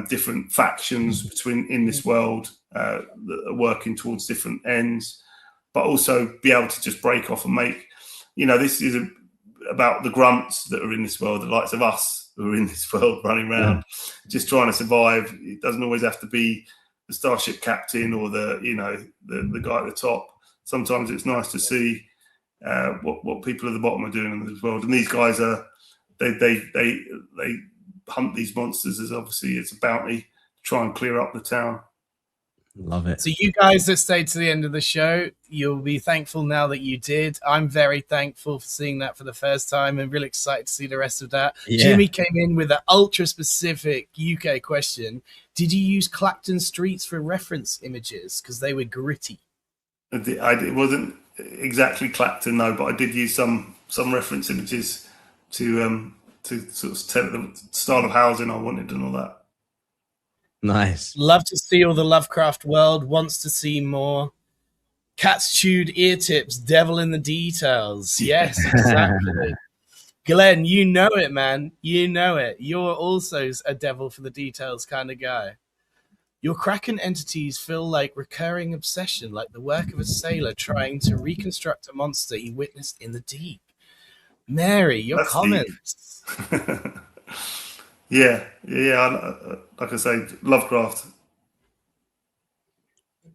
Speaker 3: different factions in this world that are working towards different ends, but also be able to just break off and make, this is about the grunts that are in this world, the likes of us who are in this world running around, just trying to survive. It doesn't always have to be the starship captain or the guy at the top. Sometimes it's nice to see what people at the bottom are doing in this world. And these guys they hunt these monsters as obviously it's a bounty to try and clear up the town.
Speaker 2: Love it.
Speaker 1: So you guys that stayed to the end of the show, you'll be thankful now that you did. I'm very thankful for seeing that for the first time and really excited to see the rest of that. Yeah. Jimmy came in with an ultra specific UK question. Did you use Clacton streets for reference images? Because they were gritty.
Speaker 3: It wasn't exactly Clacton, no, but I did use some reference images to sort of tell the style of housing I wanted and all that.
Speaker 2: Nice.
Speaker 1: Love to see all the Lovecraft world. Wants to see more. Cats chewed ear tips. Devil in the details. Yes, exactly. Glenn, you know it, man. You know it. You're also a devil for the details kind of guy. Your Kraken entities feel like recurring obsession, like the work of a sailor trying to reconstruct a monster he witnessed in the deep. Mary, your comments.
Speaker 3: Yeah. Like I say, Lovecraft.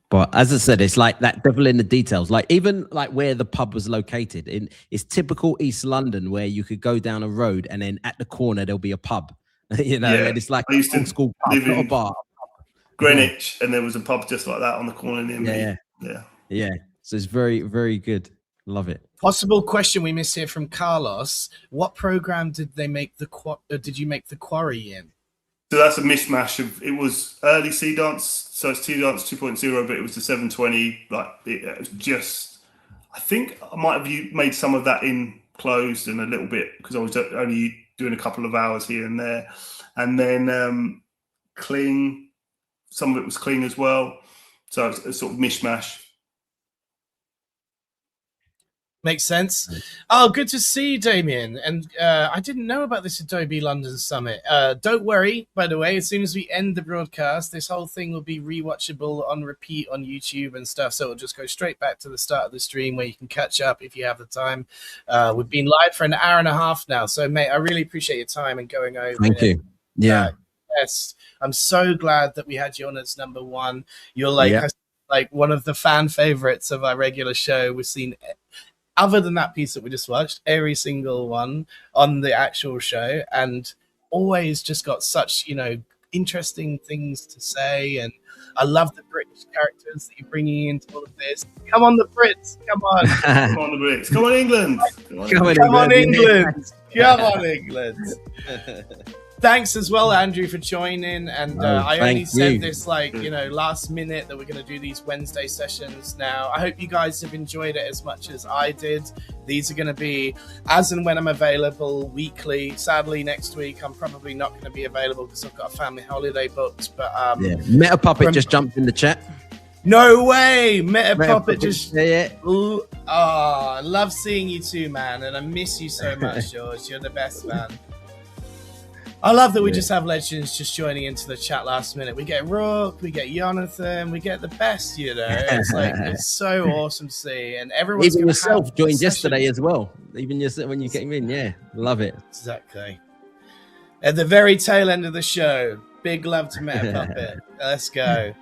Speaker 2: But as I said, it's like that devil in the details. Like even like where the pub was located, it's typical East London where you could go down a road and then at the corner there'll be a pub. And it's like an old school pub, not a bar.
Speaker 3: Greenwich, and there was a pub just like that on the corner near me.
Speaker 2: Yeah. So it's very, very good. Love it.
Speaker 1: Possible question we missed here from Carlos. What program did they make did you make the QUARRY in?
Speaker 3: So that's a mishmash of, it was early Seedance, so it's Seedance 2.0, but it was the 720. It was just, I think I might have made some of that in closed and a little bit because I was only doing a couple of hours here and there. And then Kling, some of it was Kling as well. So it's a sort of mishmash.
Speaker 1: Makes sense. Oh, good to see you, Damien. And I didn't know about this Adobe London Summit. Don't worry, by the way, as soon as we end the broadcast, this whole thing will be rewatchable on repeat on YouTube and stuff. So it'll just go straight back to the start of the stream where you can catch up if you have the time. We've been live for an hour and a half now. So, mate, I really appreciate your time and going over.
Speaker 2: Thank you. Yeah.
Speaker 1: Yes. I'm so glad that we had you on as number one. You're like one of the fan favorites of our regular show. We've seen, other than that piece that we just watched, every single one on the actual show. And always just got such, interesting things to say. And I love the British characters that you're bringing into all of this. Come on, the Brits. Come on.
Speaker 3: Come on, the Brits. Come on, England.
Speaker 1: Come on, England. Come on, England. Thanks as well, Andrew, for joining. And I only said this last minute that we're going to do these Wednesday sessions now. I hope you guys have enjoyed it as much as I did. These are going to be as and when I'm available weekly. Sadly, next week I'm probably not going to be available because I've got a family holiday booked. But
Speaker 2: Meta Puppet just jumped in the chat.
Speaker 1: No way! Meta Puppet just...
Speaker 2: Yeah.
Speaker 1: Oh, I love seeing you too, man. And I miss you so much, George. You're the best, man. I love that we just have legends just joining into the chat last minute. We get Rook, we get Jonathan, we get the best, It's like, it's so awesome to see. And everyone's
Speaker 2: even yourself joined yesterday as well. Even yourself when you came in, love it.
Speaker 1: Exactly. At the very tail end of the show, big love to Meta Puppet. Let's go.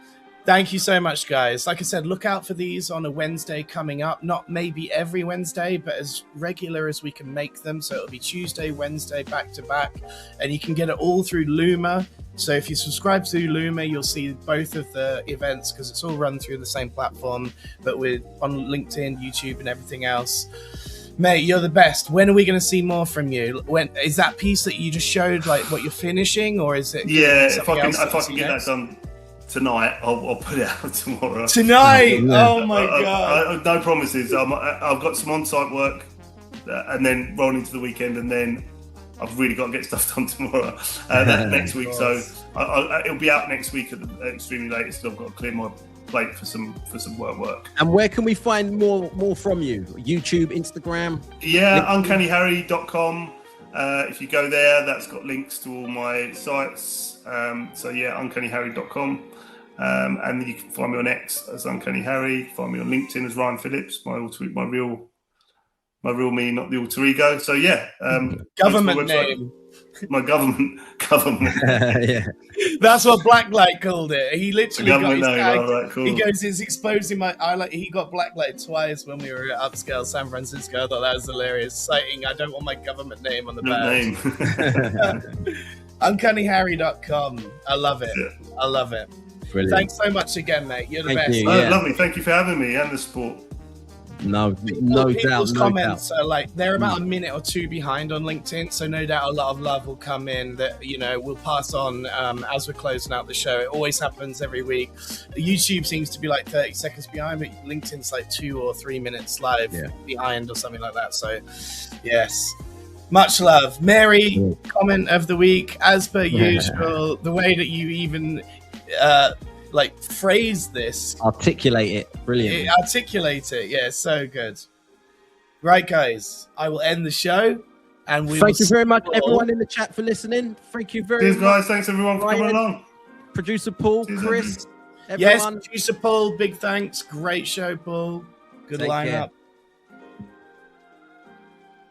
Speaker 1: Thank you so much, guys. Like I said, look out for these on a Wednesday coming up. Not maybe every Wednesday, but as regular as we can make them. So it'll be Tuesday, Wednesday, back to back. And you can get it all through Luma. So if you subscribe to Luma, you'll see both of the events because it's all run through the same platform, but we're on LinkedIn, YouTube, and everything else. Mate, you're the best. When are we going to see more from you? When is that piece that you just showed, like what you're finishing, or is it?
Speaker 3: Yeah, if I can get that done tonight, I'll put it out tomorrow.
Speaker 1: Tonight? Oh my god!
Speaker 3: No promises. I've got some on-site work, and then roll into the weekend, and then I've really got to get stuff done tomorrow. Next week, so it'll be out next week at the extremely latest. I've got to clear my plate for some work.
Speaker 2: And where can we find more from you? YouTube, Instagram?
Speaker 3: Yeah, uncannyharry.com. If you go there, that's got links to all my sites. So yeah, uncannyharry.com. And you can find me on X as Uncanny Harry. Find me on LinkedIn as Ryan Phillips, my real me, not the alter ego. So yeah,
Speaker 1: government name.
Speaker 3: My government.
Speaker 1: Yeah, that's what Blacklight called it. He literally got his tag.
Speaker 3: Right, cool.
Speaker 1: He goes, "It's exposing my." He got Blacklight twice when we were at Upscale San Francisco. I thought that was hilarious. Citing, I don't want my government name on the badge. Uncannyharry.com. I love it. Yeah. I love it. Brilliant. Thanks so much again, mate. You're the best.
Speaker 3: Lovely. Thank you for having me and the support.
Speaker 2: No
Speaker 1: People's
Speaker 2: doubt.
Speaker 1: comments are like they're about a minute or two behind on LinkedIn, so no doubt a lot of love will come in that we'll pass on as we're closing out the show. It always happens every week. YouTube seems to be like 30 seconds behind, but LinkedIn's like 2 or 3 minutes live behind or something like that. So, yes. Much love. Mary, comment of the week, as per usual, the way that you even phrase this.
Speaker 2: Articulate it. Brilliant.
Speaker 1: Articulate it. Yeah, so good. Right, guys, I will end the show. And
Speaker 2: thank you very much, everyone in the chat, for listening. Thank you very much.
Speaker 3: Guys. Thanks, everyone, for coming along.
Speaker 2: Producer Paul, Chris,
Speaker 1: everyone. Yes, producer Paul, big thanks. Great show, Paul. Good lineup.